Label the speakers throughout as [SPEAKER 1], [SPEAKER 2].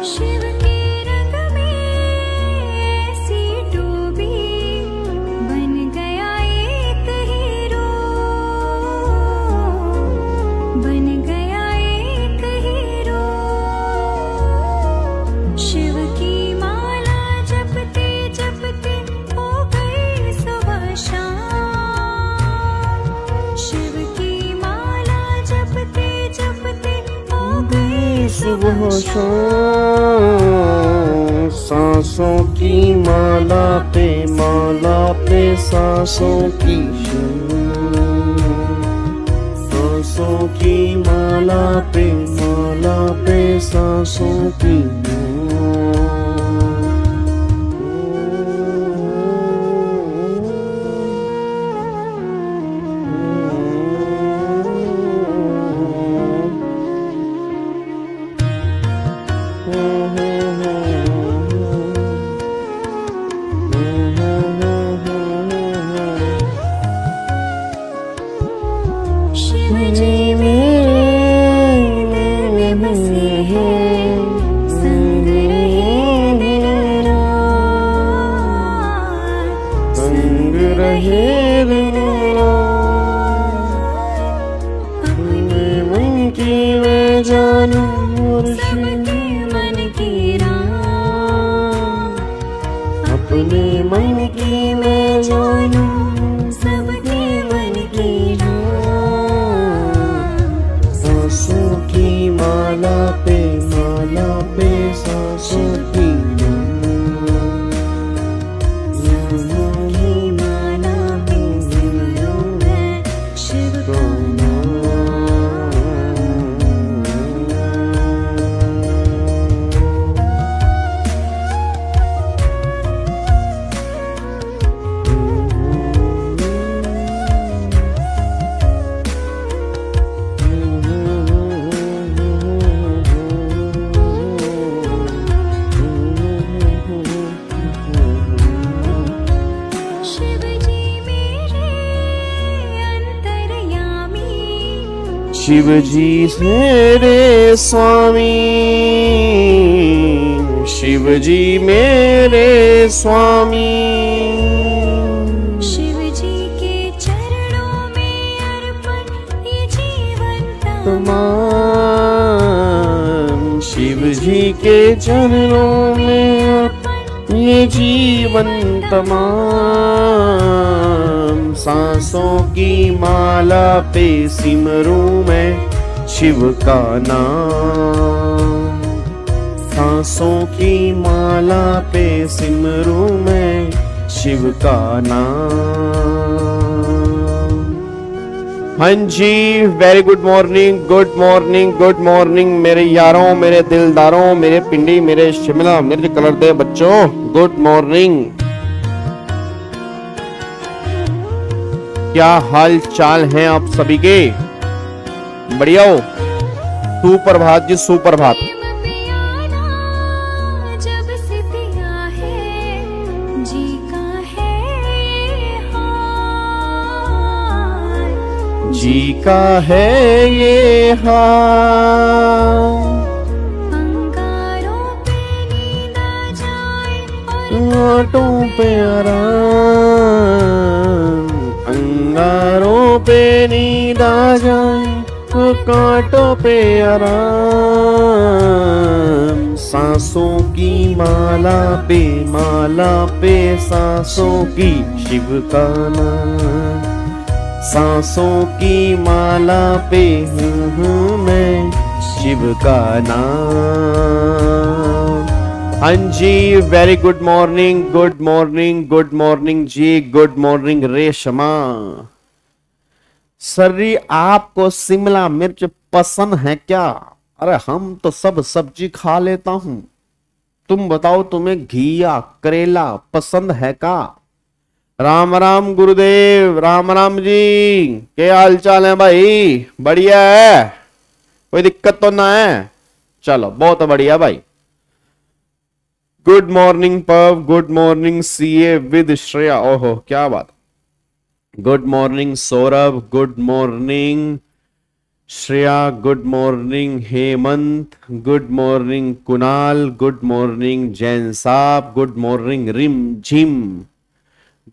[SPEAKER 1] शिव के रंग में ऐसी डूबी, बन गया एक हीरो, बन गया एक हीरो। शिव की माला जपते जपते हो गई सुबह शाम, शिव की माला जपते जपते हो गई
[SPEAKER 2] सुबह शाम। सांसों की माला पे सांसों की सांसों की माला पे सांसों की
[SPEAKER 1] शिव जी मेरे में बसे हैं, संग रहे दिन रात,
[SPEAKER 2] संग रहे दिन रात। अपने मन की मैं जानू
[SPEAKER 1] सबके मन की राम,
[SPEAKER 2] अपने मन की मैं जानू
[SPEAKER 1] सबके मन की राम।
[SPEAKER 2] सांसों की माला पे सांसों की
[SPEAKER 1] की माला पे सिमरूं मैं शिव का शिव जी मेरे अंतर्यामी,
[SPEAKER 2] शिव जी मेरे स्वामी, शिव जी मेरे स्वामी।
[SPEAKER 1] शिव जी के चरणों में अर्पण ये जीवन
[SPEAKER 2] तमाम शिव जी के चरणों में ये जीवन तमाम। सांसों की माला पे सिमरूं मैं शिव का नाम, सांसों की माला पे सिमरूं मैं शिव का नाम। हाँ जी, very good morning, good morning, good morning मेरे यारों, मेरे दिलदारों, मेरे पिंडी, मेरे शिमला मिर्च कलर दे बच्चों, गुड मॉर्निंग। क्या हाल चाल हैं आप सभी के? बढ़िया हो? सुप्रभात जी, सुप्रभात।
[SPEAKER 1] प्यारा जब से पिया है, जी का है ये हाल,
[SPEAKER 2] जी का है ये हाल।
[SPEAKER 1] अंगारों पे नींद आ जाए और
[SPEAKER 2] कांटों पे आराम, अंगारों पे नींद आ जाए तो कांटों पे आराम। सांसों की माला पे सांसों की शिव का नाम, सांसों की माला पे हूँ मैं शिव का नाम। हाँ जी, very good morning, good morning, good morning जी, गुड मॉर्निंग रेशमा। सर्री, आपको शिमला मिर्च पसंद है क्या? अरे हम तो सब सब्जी खा लेता हूं, तुम बताओ तुम्हें घिया करेला पसंद है का? राम राम गुरुदेव, राम राम जी, क्या हाल चाल है भाई? बढ़िया है, कोई दिक्कत तो ना है? चलो बहुत बढ़िया भाई। गुड मॉर्निंग पव, good morning CA with Shreya, ओहो क्या बात। Good morning Saurabh, good morning Shreya good morning, Hemant good morning, Kunal good morning, Jain साहब good morning, Rimjhim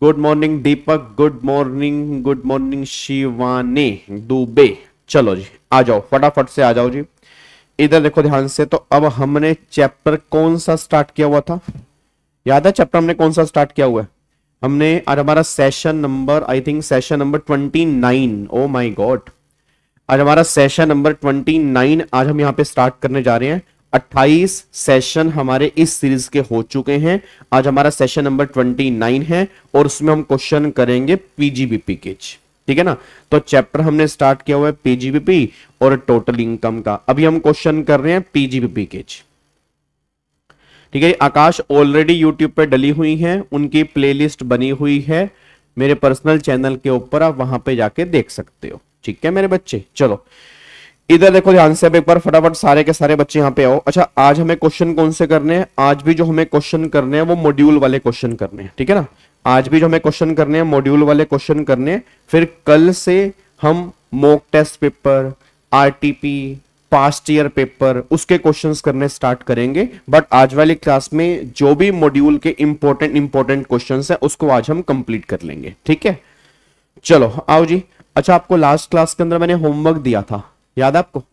[SPEAKER 2] good morning, Deepak good morning, Shivani Dubey. चलो जी आ जाओ, फटाफट से आ जाओ जी, इधर देखो ध्यान से। तो अब हमने चैप्टर कौन सा स्टार्ट किया हुआ था, याद है चैप्टर हमने कौन सा स्टार्ट किया हुआ है? हमने आज हमारा session number, I think session number 29, oh my God, आज हमारा सेशन नंबर 29 आज हम यहाँ पे स्टार्ट करने जा रहे हैं। 28 सेशन हमारे इस सीरीज के हो चुके हैं, आज हमारा सेशन नंबर 29 है और उसमें हम क्वेश्चन करेंगे पीजीबीपी के, ठीक है ना। तो चैप्टर हमने स्टार्ट किया हुआ है पीजीबीपी और टोटल इनकम का, अभी हम क्वेश्चन कर रहे हैं पीजीबीपी के, ठीक है। आकाश ऑलरेडी यूट्यूब पे डली हुई है, उनकी प्लेलिस्ट बनी हुई है मेरे पर्सनल चैनल के ऊपर, आप वहां पे जाके देख सकते हो, ठीक है मेरे बच्चे। चलो इधर देखो ध्यान से, अब एक बार फटाफट सारे के सारे बच्चे यहाँ पे आओ। अच्छा आज हमें क्वेश्चन कौन से करने हैं? आज भी जो हमें क्वेश्चन करने हैं वो मॉड्यूल वाले क्वेश्चन करने हैं, ठीक है ना। आज भी जो हमें क्वेश्चन करने हैं मॉड्यूल वाले क्वेश्चन करने हैं, फिर कल से हम mock test paper, RTP, past year paper, उसके क्वेश्चंस करने स्टार्ट करेंगे। बट आज वाली क्लास में जो भी मॉड्यूल के इंपॉर्टेंट क्वेश्चंस है उसको आज हम कंप्लीट कर लेंगे, ठीक है। चलो आओ जी। अच्छा आपको लास्ट क्लास के अंदर मैंने होमवर्क दिया था, याद है आपको?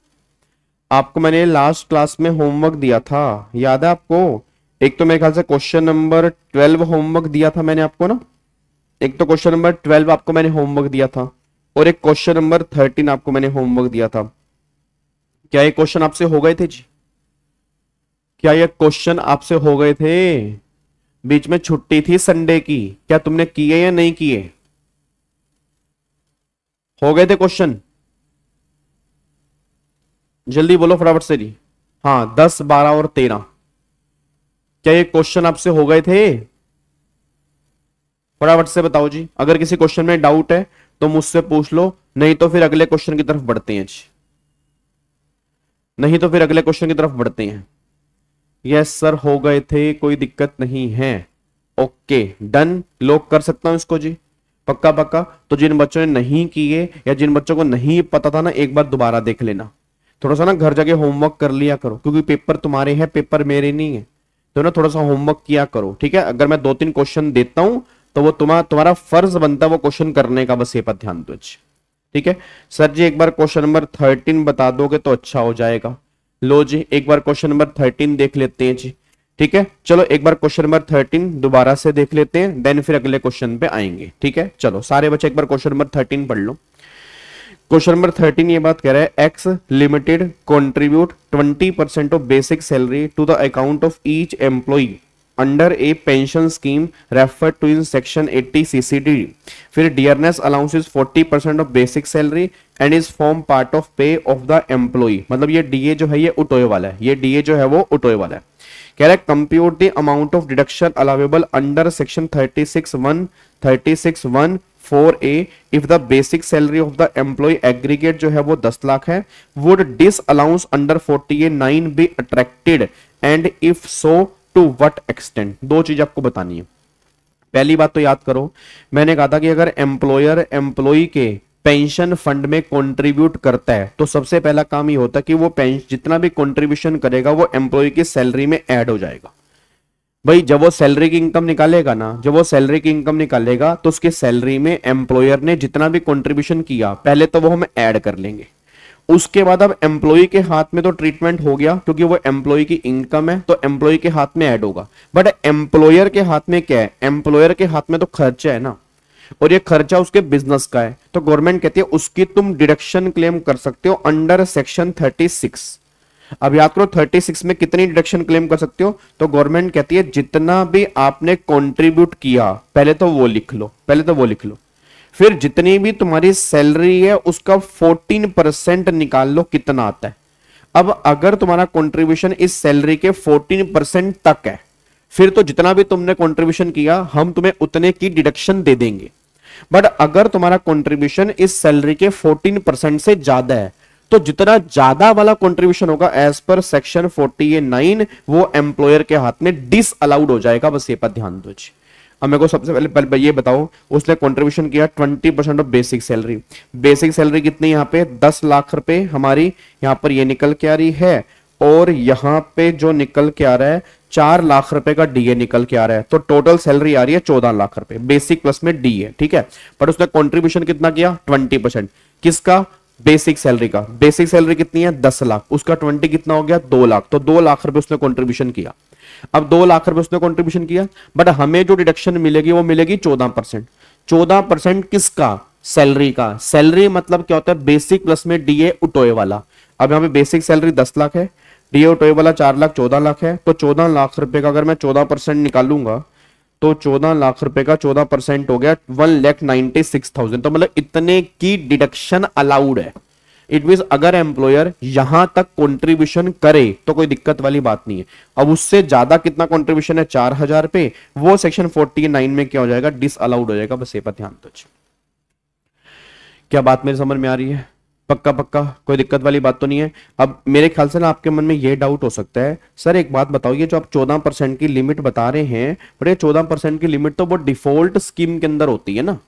[SPEAKER 2] आपको मैंने लास्ट क्लास में होमवर्क दिया था, याद है आपको? एक तो मेरे ख्याल से क्वेश्चन नंबर 12 होमवर्क दिया था मैंने आपको ना, एक तो क्वेश्चन नंबर 12 आपको मैंने होमवर्क दिया था और एक क्वेश्चन नंबर 13 आपको मैंने होमवर्क दिया था। क्या ये क्वेश्चन आपसे हो गए थे जी? क्या ये क्वेश्चन आपसे हो गए थे? बीच में छुट्टी थी संडे की, क्या तुमने किए या नहीं किए? हो गए थे क्वेश्चन? जल्दी बोलो फटाफट से जी। हाँ 10, 12 और 13, क्या ये क्वेश्चन आपसे हो गए थे? फटाफट से बताओ जी। अगर किसी क्वेश्चन में डाउट है तो मुझसे पूछ लो, नहीं तो फिर अगले क्वेश्चन की तरफ बढ़ते हैं जी, नहीं तो फिर अगले क्वेश्चन की तरफ बढ़ते हैं। यस सर हो गए थे, कोई दिक्कत नहीं है। ओके डन, लॉक कर सकता हूं इसको जी, पक्का पक्का। तो जिन बच्चों ने नहीं किए या जिन बच्चों को नहीं पता था ना, एक बार दोबारा देख लेना, थोड़ा सा ना घर जाके होमवर्क कर लिया करो, क्योंकि पेपर तुम्हारे हैं, पेपर मेरे नहीं है, तो ना थोड़ा सा होमवर्क किया करो, ठीक है। अगर मैं 2-3 क्वेश्चन देता हूं तो वो तुम्हारा फर्ज बनता है वो क्वेश्चन करने का, बस ये पर ध्यान दो, ठीक है। सर जी एक बार क्वेश्चन नंबर 13 बता दोगे तो अच्छा हो जाएगा। लो जी एक बार क्वेश्चन नंबर 13 देख लेते हैं जी, ठीक है। चलो एक बार क्वेश्चन नंबर 13 दोबारा से देख लेते हैं, देन फिर अगले क्वेश्चन पे आएंगे, ठीक है। चलो सारे बच्चे एक बार क्वेश्चन नंबर 13 पढ़ लो। क्वेश्चन नंबर 13 ये बात कह रहा है, X limited contribute 20% of basic salary to the account of each employee under a pension scheme refer to in section 80 CCD। फिर dearness allowance is 40% of basic salary and is form part of pay of the employee. मतलब ये DA जो है ये उठोए वाला है, ये DA जो है वो उठोए वाला है। कह रहा है compute the amount of deduction allowable under section 36(1) 4A if the basic salary of the employee aggregate जो है वो 10 लाख है। Would disallowance under 40A(9) be attracted and if so to what extent. दो चीज आपको बतानी है। पहली बात तो याद करो, मैंने कहा था कि अगर एम्प्लॉयर एम्प्लॉय के पेंशन फंड में कंट्रीब्यूट करता है तो सबसे पहला काम ये होता है कि वो जितना भी कंट्रीब्यूशन करेगा वो एम्प्लॉय की सैलरी में ऐड हो जाएगा। भाई जब वो सैलरी की इनकम निकालेगा ना, जब वो सैलरी की इनकम निकालेगा तो उसके सैलरी में एम्प्लॉयर ने जितना भी कंट्रीब्यूशन किया पहले तो वो हम ऐड कर लेंगे। उसके बाद अब एम्प्लॉय के हाथ में तो ट्रीटमेंट हो गया क्योंकि वो एम्प्लॉय की इनकम है तो एम्प्लॉय के हाथ में ऐड होगा। बट एम्प्लॉयर के हाथ में क्या है? एम्प्लॉयर के हाथ में तो खर्चा है ना, और ये खर्चा उसके बिजनेस का है, तो गवर्नमेंट कहती है उसकी तुम डिडक्शन क्लेम कर सकते हो अंडर सेक्शन 36। अब याद करो 36 में कितनी डिडक्शन क्लेम कर सकते हो? तो गवर्नमेंट कहती है जितना भी आपने कंट्रीब्यूट किया पहले तो वो लिख लो, पहले तो वो लिख लो, फिर जितनी भी तुम्हारी सैलरी है उसका 14% निकाल लो कितना आता है। अब अगर तुम्हारा कंट्रीब्यूशन इस सैलरी के 14% तक है फिर तो जितना भी तुमने कंट्रीब्यूशन किया हम तुम्हें उतने की डिडक्शन दे देंगे। बट अगर तुम्हारा कंट्रीब्यूशन इस सैलरी के 14% से ज्यादा है तो जितना ज्यादा वाला कंट्रीब्यूशन होगा एज पर सेक्शन 40(9) वो एम्प्लॉयर के हाथ में डिस अलाउड हो जाएगा। बस ये पर ध्यान दो जी। अब मेरे को सबसे पहले ये बताओ, उसने कंट्रीब्यूशन किया 20% of basic salary. Basic salary कितनी यहाँ पे 10 लाख रुपए हमारी यहाँ पर ये निकल के आ रही है, और यहाँ पे जो निकल के आ रहा है 4 लाख रुपए का डीए निकल के आ रहा है, तो टोटल सैलरी आ रही है 14 लाख रुपए, बेसिक प्लस में डीए, ठीक है। पर उसने कंट्रीब्यूशन कितना किया 20%, किसका, बेसिक सैलरी का। बेसिक सैलरी कितनी है 10 लाख, उसका 20 कितना हो गया 2 लाख, तो 2 लाख रुपए उसने कंट्रीब्यूशन किया। अब 2 लाख रुपए उसने कंट्रीब्यूशन किया, बट हमें जो डिडक्शन मिलेगी वो मिलेगी 14%। 14% किसका, सैलरी का। सैलरी मतलब क्या होता है, बेसिक प्लस में डीए उठोए वाला। अब यहाँ पे बेसिक सैलरी 10 लाख है, डीए उठोए वाला 4 लाख, 14 लाख है, तो 14 लाख रुपए का अगर मैं 14% निकालूंगा तो 14 लाख रुपए का 14% हो गया 1,96,000, तो मतलब इतने की डिडक्शन अलाउड है। इट मीन अगर एम्प्लॉयर यहां तक कंट्रीब्यूशन करे तो कोई दिक्कत वाली बात नहीं है। अब उससे ज्यादा कितना कंट्रीब्यूशन है 4,000 पे, वो सेक्शन 49 में क्या हो जाएगा, डिस अलाउड हो जाएगा। बस ये पर ध्यान दो। क्या बात मेरे समझ में आ रही है, पक्का पक्का, कोई दिक्कत वाली बात तो नहीं है। अब मेरे ख्याल से ना आपके मन में ये डाउट हो सकता है, सर एक बात बताओ, ये जो आप 14% की लिमिट बता रहे हैं, पर ये 14% की लिमिट तो वो डिफॉल्ट स्कीम के अंदर होती है ना,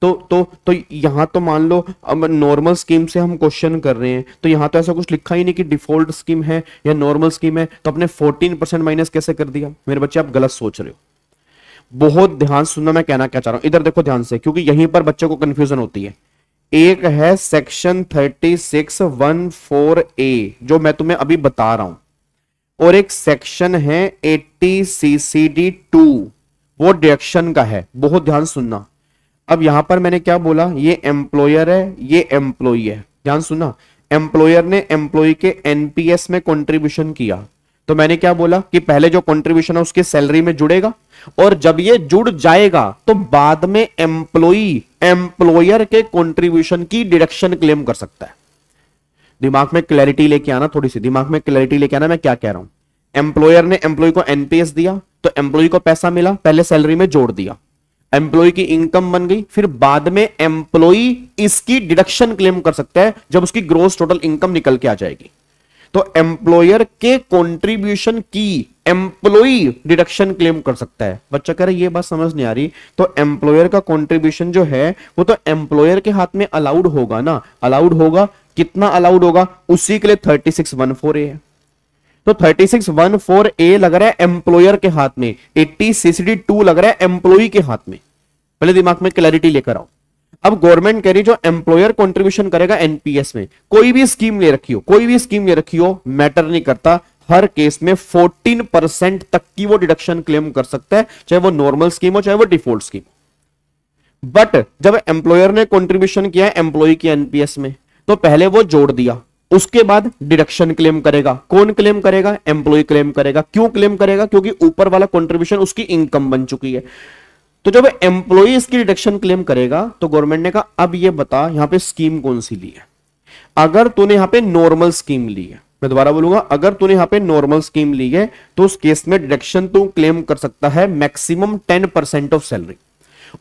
[SPEAKER 2] तो यहां तो मान लो अब नॉर्मल स्कीम से हम क्वेश्चन कर रहे हैं, तो यहां तो ऐसा कुछ लिखा ही नहीं कि डिफॉल्ट स्कीम है या नॉर्मल स्कीम है, तो अपने 14% माइनस कैसे कर दिया। मेरे बच्चे आप गलत सोच रहे हो, बहुत ध्यान सुनना मैं कहना क्या चाह रहा हूं, इधर देखो ध्यान से, क्योंकि यहीं पर बच्चों को कंफ्यूजन होती है। एक है सेक्शन 3614A जो मैं तुम्हें अभी बता रहा हूं, और एक सेक्शन है 80 CCD2 वो डिडक्शन का है, बहुत ध्यान सुनना। अब यहां पर मैंने क्या बोला, ये एम्प्लॉयर है, ये एम्प्लॉई है, ध्यान सुनना। एम्प्लॉयर ने एम्प्लॉई के एनपीएस में कंट्रीब्यूशन किया, तो मैंने क्या बोला कि पहले जो कंट्रीब्यूशन है उसकी सैलरी में जुड़ेगा, और जब ये जुड़ जाएगा तो बाद में एम्प्लॉई एम्प्लॉयर के कंट्रीब्यूशन की डिडक्शन क्लेम कर सकता है। दिमाग में क्लैरिटी लेके आना, थोड़ी सी दिमाग में क्लैरिटी लेके आना, मैं क्या कह रहा हूं। एम्प्लॉयर ने एम्प्लॉय को एनपीएस दिया, तो एम्प्लॉय को पैसा मिला, पहले सैलरी में जोड़ दिया, एम्प्लॉय की इनकम बन गई, फिर बाद में एम्प्लॉय इसकी डिडक्शन क्लेम कर सकता है जब उसकी ग्रोस टोटल इनकम निकल के आ जाएगी। तो एम्प्लॉयर के कंट्रीब्यूशन की एम्प्लॉय डिडक्शन क्लेम कर सकता है। बच्चा कह रहा है ये बात समझ नहीं आ रही, तो एम्प्लॉयर का कंट्रीब्यूशन जो है वो तो एम्प्लॉयर के हाथ में अलाउड होगा ना, अलाउड होगा, कितना अलाउड होगा, उसी के लिए 3614A है। तो 3614A लग रहा है एम्प्लॉयर के हाथ में, 80 CCD2 लग रहा है एम्प्लॉय के हाथ में। पहले दिमाग में क्लैरिटी लेकर आओ। अब गवर्नमेंट कह रही जो एम्प्लॉयर कंट्रीब्यूशन करेगा एनपीएस में, कोई भी स्कीम ले रखी हो, कोई भी स्कीम ले रखी हो, मैटर नहीं करता, हर केस में 14% तक की वो डिडक्शन क्लेम कर सकता है, चाहे वो नॉर्मल स्कीम हो चाहे वो डिफॉल्ट स्कीम हो। बट जब एम्प्लॉयर ने कंट्रीब्यूशन किया है एम्प्लॉय की एनपीएस में, तो पहले वो जोड़ दिया, उसके बाद डिडक्शन क्लेम करेगा। कौन क्लेम करेगा, एम्प्लॉय क्लेम करेगा। क्यों क्लेम करेगा, क्योंकि ऊपर वाला कंट्रीब्यूशन उसकी इनकम बन चुकी है। तो जब एम्प्लॉय इसकी डिडक्शन क्लेम करेगा तो गवर्नमेंट ने कहा अब ये बता यहां पे स्कीम कौन सी ली है। अगर तूने यहां पे नॉर्मल स्कीम ली है, मैं दोबारा बोलूंगा, अगर तूने यहां पे नॉर्मल स्कीम ली है तो उस केस में डिडक्शन तू क्लेम कर सकता है मैक्सिमम 10% ऑफ सैलरी।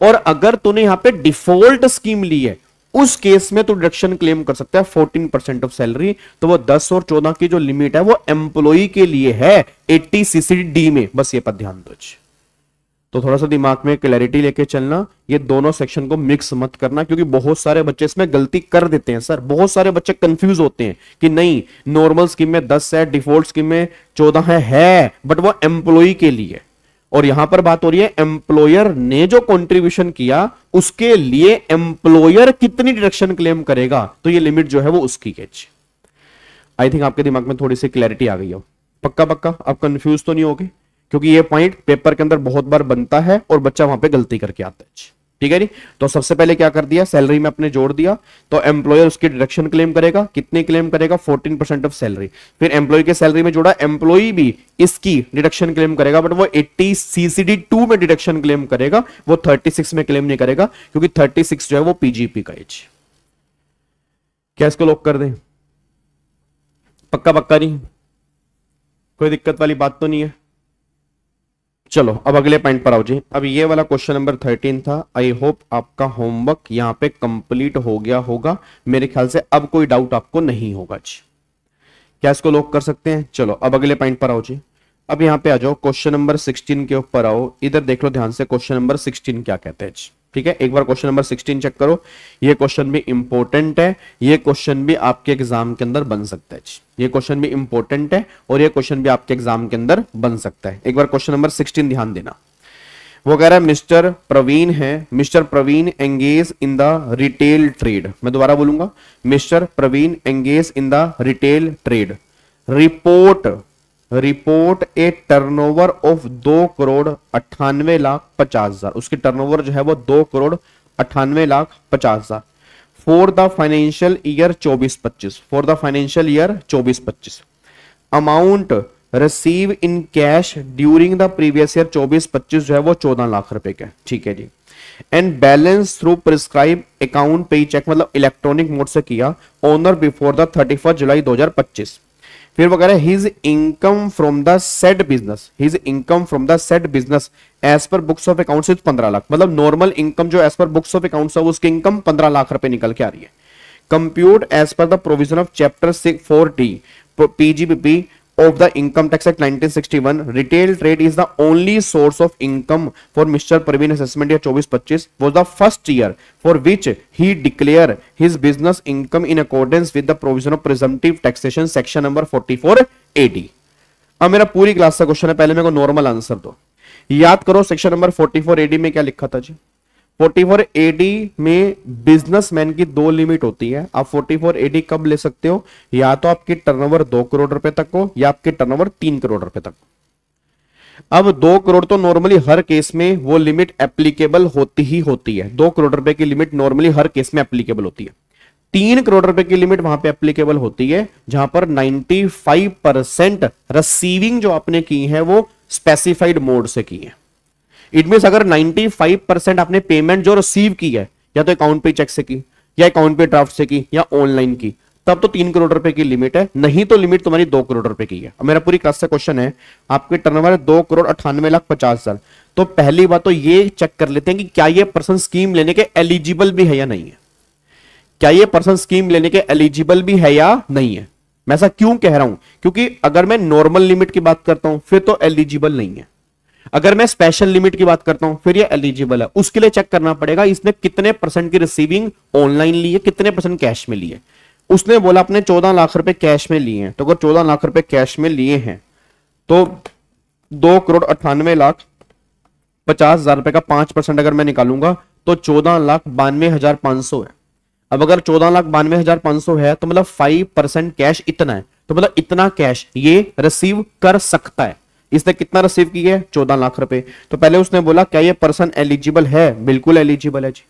[SPEAKER 2] और अगर तूने यहां पे डिफॉल्ट स्कीम ली है उस केस में तो डिडक्शन क्लेम कर सकता है 14% ऑफ सैलरी। तो वो 10 और 14 की जो लिमिट है वो एम्प्लॉय के लिए है 80 CCD में। बस ये पर ध्यान दो। तो थोड़ा सा दिमाग में क्लैरिटी लेके चलना, ये दोनों सेक्शन को मिक्स मत करना, क्योंकि बहुत सारे बच्चे इसमें गलती कर देते हैं। सर बहुत सारे बच्चे कंफ्यूज होते हैं कि नहीं नॉर्मल स्कीम में 10 है, डिफॉल्ट स्कीम में 14 है, बट वो एम्प्लॉय के लिए। और यहां पर बात हो रही है एम्प्लॉयर ने जो कंट्रीब्यूशन किया उसके लिए एम्प्लॉयर कितनी डिडक्शन क्लेम करेगा, तो ये लिमिट जो है वो उसकी है। आई थिंक आपके दिमाग में थोड़ी सी क्लैरिटी आ गई हो। पक्का पक्का आप कंफ्यूज तो नहीं होगे, क्योंकि ये पॉइंट पेपर के अंदर बहुत बार बनता है और बच्चा वहां पे गलती करके आता है। ठीक है नी। तो सबसे पहले क्या कर दिया, सैलरी में अपने जोड़ दिया, तो एम्प्लॉयर उसकी डिडक्शन क्लेम करेगा। कितनी क्लेम करेगा, 14% ऑफ सैलरी। फिर एम्प्लॉय के सैलरी में जोड़ा, एम्प्लॉय भी इसकी डिडक्शन क्लेम करेगा, बट वो 80 CCD2 में डिडक्शन क्लेम करेगा, वो 36 में क्लेम नहीं करेगा, क्योंकि 36 जो है वो पीजीपी का एज। क्या इसको लॉक कर दें, पक्का पक्का नहीं, कोई दिक्कत वाली बात तो नहीं है। चलो अब अगले पॉइंट पर आओ जी। अब ये वाला क्वेश्चन नंबर 13 था। आई होप आपका होमवर्क यहां पे कंप्लीट हो गया होगा। मेरे ख्याल से अब कोई डाउट आपको नहीं होगा जी। क्या इसको लॉक कर सकते हैं। चलो अब अगले पॉइंट पर आओ जी। अब यहाँ पे आ जाओ, क्वेश्चन नंबर 16 के ऊपर आओ, इधर देख लो ध्यान से क्वेश्चन नंबर 16 क्या कहते हैं। ठीक है, एक बार क्वेश्चन नंबर 16 चेक करो। ये क्वेश्चन भी इंपॉर्टेंट है, ये क्वेश्चन भी आपके एग्जाम के अंदर बन सकता है। ये क्वेश्चन भी इंपॉर्टेंट है और ये क्वेश्चन भी आपके एग्जाम के अंदर बन सकता है। एक बार क्वेश्चन नंबर 16 ध्यान देना। वो कह रहा है मिस्टर प्रवीण है, mister Praveen engage in the retail trade. मैं दोबारा बोलूंगा, mister Praveen engage in the retail trade, report a turnover of 2,98,50,000। उसकी टर्नओवर जो है वो 2,98,50,000 for the financial year 24-25, for the financial year 24-25। Amount receive in cash during the previous year 24-25 जो है वो 14 लाख रुपए का। ठीक है जी। And balance through prescribe account payee cheque, मतलब इलेक्ट्रॉनिक मोड से किया, ओनर बिफोर द 31 जुलाई 2025। फिर वगैरह his income from the said business, his income from the said business as per books of accounts is 15 lakh. मतलब नॉर्मल इनकम जो as per books of accounts है उसकी income 15 lakh रुपए निकल के आ रही है। Compute as per the provision of chapter 4D PGBP of the Income Tax Act 1961, retail trade is the only source of income for Mr. Praveen assessment year 24-25 was the first year for which he declared his business income in accordance with the provision of presumptive taxation section number 44AD। अब मेरा पूरी class का question है, पहले मेरे को normal answer दो। याद करो सेक्शन नंबर 44AD में क्या लिखा था जी। 44AD में बिजनेसमैन की दो लिमिट होती है। आप 44AD कब ले सकते हो, या तो आपकी टर्नओवर 2 करोड़ रुपए तक हो या आपकी टर्नओवर 3 करोड़ रुपए तक हो। अब 2 करोड़ तो नॉर्मली हर केस में वो लिमिट एप्लीकेबल होती ही होती है। 2 करोड़ रुपए की लिमिट नॉर्मली हर केस में एप्लीकेबल होती है। 3 करोड़ रुपए की लिमिट वहां पे एप्लीकेबल होती है जहां पर 95% रिसीविंग जो आपने की है वो स्पेसिफाइड मोड से की है। इट मींस अगर 95% आपने पेमेंट जो रिसीव की है या तो अकाउंट पे चेक से की या अकाउंट पे ड्राफ्ट से की या ऑनलाइन की, तब तो 3 करोड़ रुपए की लिमिट है, नहीं तो लिमिट तुम्हारी 2 करोड़ रुपए की है। अब मेरा पूरी क्लास से क्वेश्चन है, आपके टर्नओवर 2,98,50,000। तो पहली बात तो ये चेक कर लेते हैं कि क्या ये पर्सन स्कीम लेने के एलिजिबल भी है या नहीं है। क्या ये पर्सन स्कीम लेने के एलिजिबल भी है या नहीं है। मैं ऐसा क्यों कह रहा हूं, क्योंकि अगर मैं नॉर्मल लिमिट की बात करता हूं फिर तो एलिजिबल नहीं है, अगर मैं स्पेशल लिमिट की बात करता हूं फिर ये एलिजिबल है। उसके लिए चेक करना पड़ेगा इसने कितने परसेंट की रिसीविंग ऑनलाइन ली है, कितने परसेंट कैश में ली है। उसने बोला अपने 14 लाख रुपए कैश में लिए हैं, तो अगर 14 लाख रुपए कैश में लिए हैं तो 2,98,50,000 रुपए का 5% अगर मैं निकालूंगा तो 14,92,500 है। अब अगर 14,92,500 है तो मतलब 5% कैश इतना है, तो मतलब इतना कैश ये रिसीव कर सकता है। इसने कितना रिसीव किया है, 14 लाख रुपए। तो पहले उसने बोला क्या ये पर्सन एलिजिबल है, बिल्कुल एलिजिबल है जी,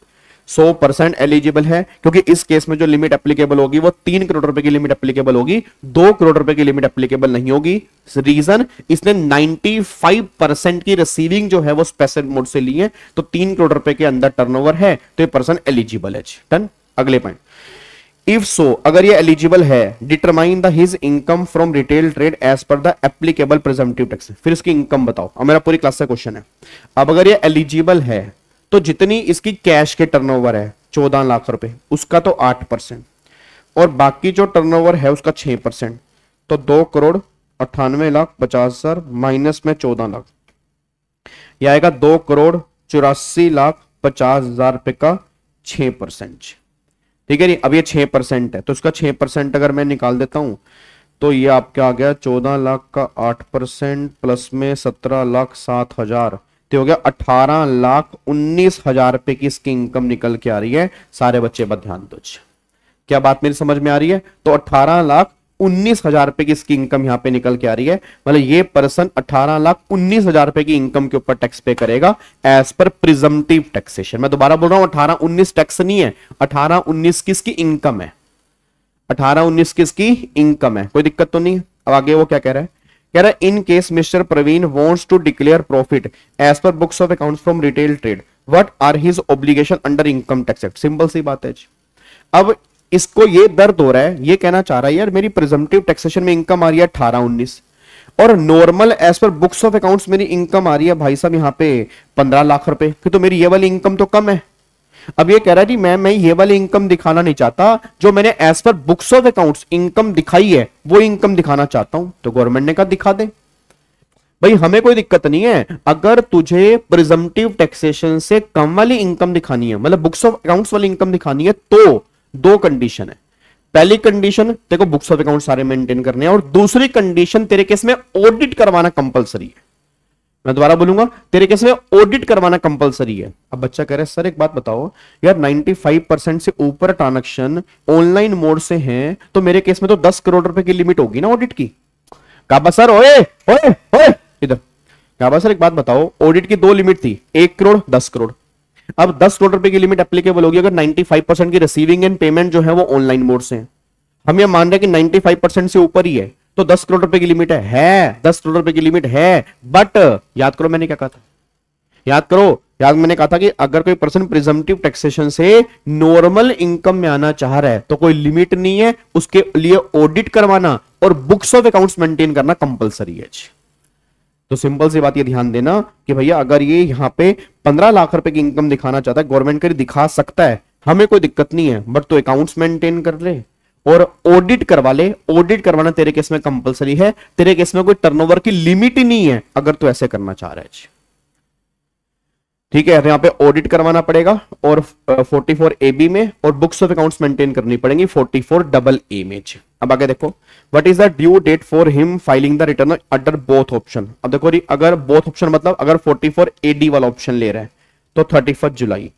[SPEAKER 2] 100% एलिजिबल है, क्योंकि इस केस में जो लिमिट एप्लीकेबल होगी वो 3 करोड़ रुपए की लिमिट एप्लीकेबल होगी, 2 करोड़ रुपए की लिमिट एप्लीकेबल नहीं होगी। रीजन, इसने 95% की रिसीविंग जो है वो स्पेशल मोड से ली है, तो 3 करोड़ रुपए के अंदर टर्नओवर है तो ये पर्सन एलिजिबल है। डन। अगले पॉइंट, इफ सो, अगर ये एलिजिबल है, determine the his income from retail trade as per the applicable presumptive tax. फिर इसकी इनकम बताओ। अब मेरा पूरी क्लास का क्वेश्चन है, अब अगर ये एलिजिबल है तो जितनी इसकी कैश के टर्नओवर है 14 लाख रुपए, उसका तो 8% और बाकी जो टर्नओवर है उसका 6%, तो 2,98,50,000 माइनस में 14 लाख, यह आएगा 2,84,50,000 रुपए का 6%। ठीक है जी। अब ये 6% है तो उसका 6% अगर मैं निकाल देता हूं तो ये आपका आ गया 14 लाख का 8% प्लस में 17,07,000, तो हो गया 18,19,000 रुपए की इसकी इनकम निकल के आ रही है। सारे बच्चे बस ध्यान दो, क्या बात मेरी समझ में आ रही है। तो 18,19,000 रुपए की इसकी इनकम यहां पे निकल के आ रही है, मतलब ये पर्सन 18,19,000 रुपए की इनकम के ऊपर टैक्स पे करेगा एज पर प्रिजम्पटिव टैक्सेशन। मैं दोबारा बोल रहा हूं, 18-19 टैक्स नहीं है, 18-19 किसकी इनकम है, 18-19 किसकी इनकम है, कोई दिक्कत तो नहीं है। अब आगे वो क्या कह रहा है, कह रहा है in case mister Praveen wants to declare profit as per books of accounts from retail trade, what are his obligation under income tax act. Simple सी बात है जी। अब इसको ये दर्द हो रहा है, ये कहना चाह रहा है यार मेरी प्रिजम्पटिव टैक्सेशन में इनकम आ रही है 18-19 और normal as per books of accounts मेरी इनकम आ रही है भाई साहब यहाँ पे 15 लाख रुपए, फिर तो मेरी ये वाली इनकम तो कम है। अब ये कह रहा है जी मैं ये वाली इनकम दिखाना नहीं चाहता, जो मैंने as per books of accounts income दिखाई है वो इनकम दिखाना चाहता हूं। तो गवर्नमेंट ने कहा दिखा दे। भाई हमें कोई दिक्कत नहीं है, अगर तुझे प्रिजम्पटिव टैक्सेशन से कम वाली इनकम दिखानी है, मतलब बुक्स ऑफ अकाउंट्स वाली इनकम दिखानी है, तो दो कंडीशन है। पहली कंडीशन तेरे को बुक्स ऑफ अकाउंट सारे मेंटेन करने हैं, और दूसरी कंडीशन तेरे केस में ऑडिट करवाना कंपलसरी है। मैं दोबारा बोलूंगा, तेरे केस में ऑडिट करवाना कंपलसरी है। अब बच्चा कह रहा है सर एक बात बताओ यार, 95% से ऊपर ट्रांजैक्शन ऑनलाइन मोड से हैं, तो मेरे केस में तो 10 करोड़ रुपए की लिमिट होगी ना ऑडिट की। काबा सर ओए ओए ओए इधर, काबा सर एक बात बताओ, ऑडिट की दो लिमिट थी, 1 करोड़ 10 करोड़। अब 10 करोड़ रुपए की लिमिट एप्लीकेबल होगी अगर 95% की रिसीविंग एंड पेमेंट जो है वो ऑनलाइन मोड से है। हम ये मान रहे हैं कि 95% से ऊपर ही है, तो 10 करोड़ रुपए की लिमिट है 10 करोड़ रुपए की लिमिट है। बट याद करो मैंने क्या कहा था, याद करो, याद मैंने कहा था कि अगर कोई पर्सन प्रिजम्पटिव टैक्सेशन से नॉर्मल इनकम में आना चाह रहा है तो कोई लिमिट नहीं है, उसके लिए ऑडिट करवाना और बुक्स ऑफ अकाउंट्स मेंटेन करना कंपलसरी है। तो सिंपल सी बात ये ध्यान देना कि भैया अगर ये यहां पे 15 लाख रुपए की इनकम दिखाना चाहता है, गवर्नमेंट के लिए दिखा सकता है, हमें कोई दिक्कत नहीं है, बट तो अकाउंट्स मेंटेन कर ले और ऑडिट करवा ले। ऑडिट करवाना तेरे केस में कंपलसरी है, तेरे केस में कोई टर्नओवर की लिमिट ही नहीं है अगर तू ऐसे करना चाह रहा है। ठीक है, यहां पे ऑडिट करवाना पड़ेगा और 44 AB में, और बुक्स ऑफ अकाउंट्स मेंटेन करनी पड़ेंगी 44 AA में। अब आगे देखो, what is the due date for him filing the return under both option. अब देखो अगर बोथ ऑप्शन मतलब अगर 44 AD वाला ऑप्शन ले रहा है तो 31 जुलाई,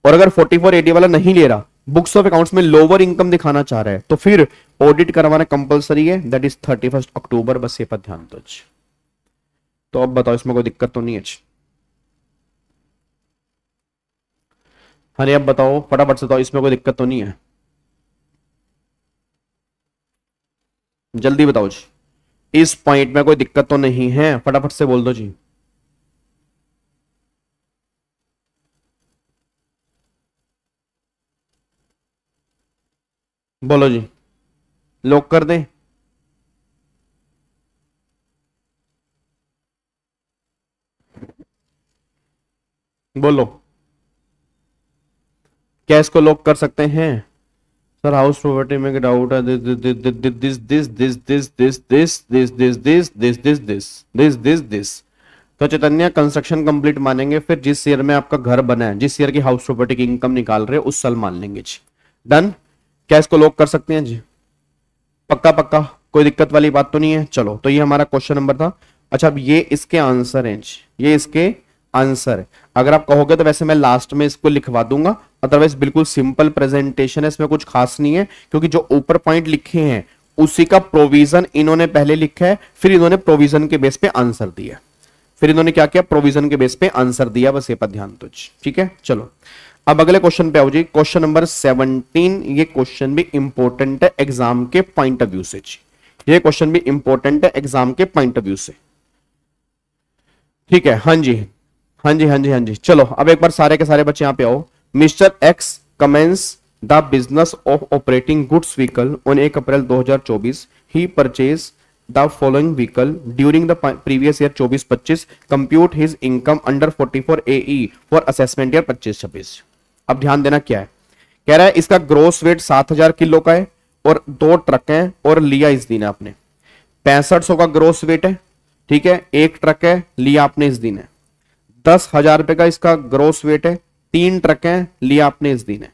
[SPEAKER 2] और अगर 44 AD वाला नहीं ले रहा, बुक्स ऑफ अकाउंट्स में लोअर इनकम दिखाना चाह रहा है, तो फिर ऑडिट करवाना कंपलसरी है, दैट इज 31 अक्टूबर। बस ये पर ध्यान दो। तो अब बताओ इसमें कोई दिक्कत तो नहीं है? हाँ अब बताओ फटाफट से, बताओ इसमें कोई दिक्कत तो नहीं है? जल्दी बताओ जी, इस पॉइंट में कोई दिक्कत तो नहीं है? फटाफट से बोल दो जी। बोलो जी, लॉक कर दें? बोलो, क्या इसको लॉक कर सकते हैं? सर हाउस प्रॉपर्टी में डाउट है, दिस। तो चैतन्य कंस्ट्रक्शन कंप्लीट मानेंगे, फिर जिस ईयर में आपका घर बना है, जिस ईयर की हाउस प्रॉपर्टी की इनकम निकाल रहे हो उस साल मान लेंगे जी। डन? क्या इसको लॉक कर सकते हैं जी? पक्का पक्का, कोई दिक्कत वाली बात तो नहीं है? चलो, तो ये हमारा क्वेश्चन नंबर था। अच्छा, अब ये इसके आंसर हैं, ये इसके आंसर है। अगर आप कहोगे तो वैसे मैं लास्ट में इसको लिखवा दूंगा, अदरवाइज बिल्कुल सिंपल प्रेजेंटेशन है, इसमें कुछ खास नहीं है, क्योंकि जो ऊपर पॉइंट लिखे हैं उसी का प्रोविजन इन्होंने पहले लिखा है, फिर इन्होंने प्रोविजन के बेस पे आंसर दिया, फिर इन्होंने क्या किया, प्रोविजन के बेस पे आंसर दिया। बस ये पर ध्यान दो। ठीक है, चलो अब अगले क्वेश्चन पे आओ जी। क्वेश्चन नंबर 17, ये क्वेश्चन भी इंपॉर्टेंट है एग्जाम के पॉइंट ऑफ व्यू से। ये क्वेश्चन भी इंपॉर्टेंट है एग्जाम के पॉइंट ऑफ व्यू से। ठीक है, हाँ जी हाँ जी हाँ जी हाँ जी। चलो अब एक बार सारे के सारे बच्चे यहां पे आओ। Mister X commence the business of operating goods vehicle on 1 April 2024। He purchase the following vehicle during the previous year 24-25। Compute his income under 44 AE for assessment year 25-26। अब ध्यान देना क्या है, कह रहा है इसका ग्रोस वेट 7000 किलो का है और 2 ट्रक हैं और लिया इस दिन आपने 6500 का ग्रोस वेट है। ठीक है, 1 ट्रक है, लिया आपने इस दिन है 10,000 रुपए का इसका ग्रोस वेट है, 3 ट्रक हैं, लिया आपने इस दिन है।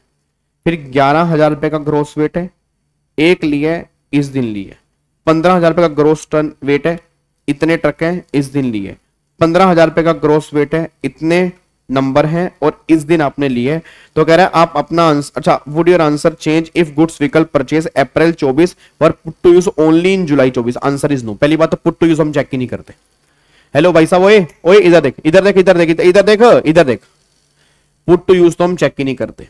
[SPEAKER 2] फिर 11,000 रुपए का ग्रोस वेट है, 1 लिया इस दिन लिए। 15,000 रुपए का ग्रोस टन वेट है, इतने ट्रक हैं, इस दिन लिए। 15,000 रुपए का ग्रोस वेट है, इतने नंबर हैं और इस दिन आपने लिए। तो कह रहा है आप अपना आंसर, अच्छा, would your answer change if goods vehicle purchase April 24 और put to use only in July 24? Answer is no. पहली बात तो पुट टू यूज हम चेक ही नहीं करते। हेलो भाई साहब, ओए ओए इधर देख इधर देख इधर देख इधर देख इधर देख, पुट टू यूज तो हम चेक ही नहीं करते।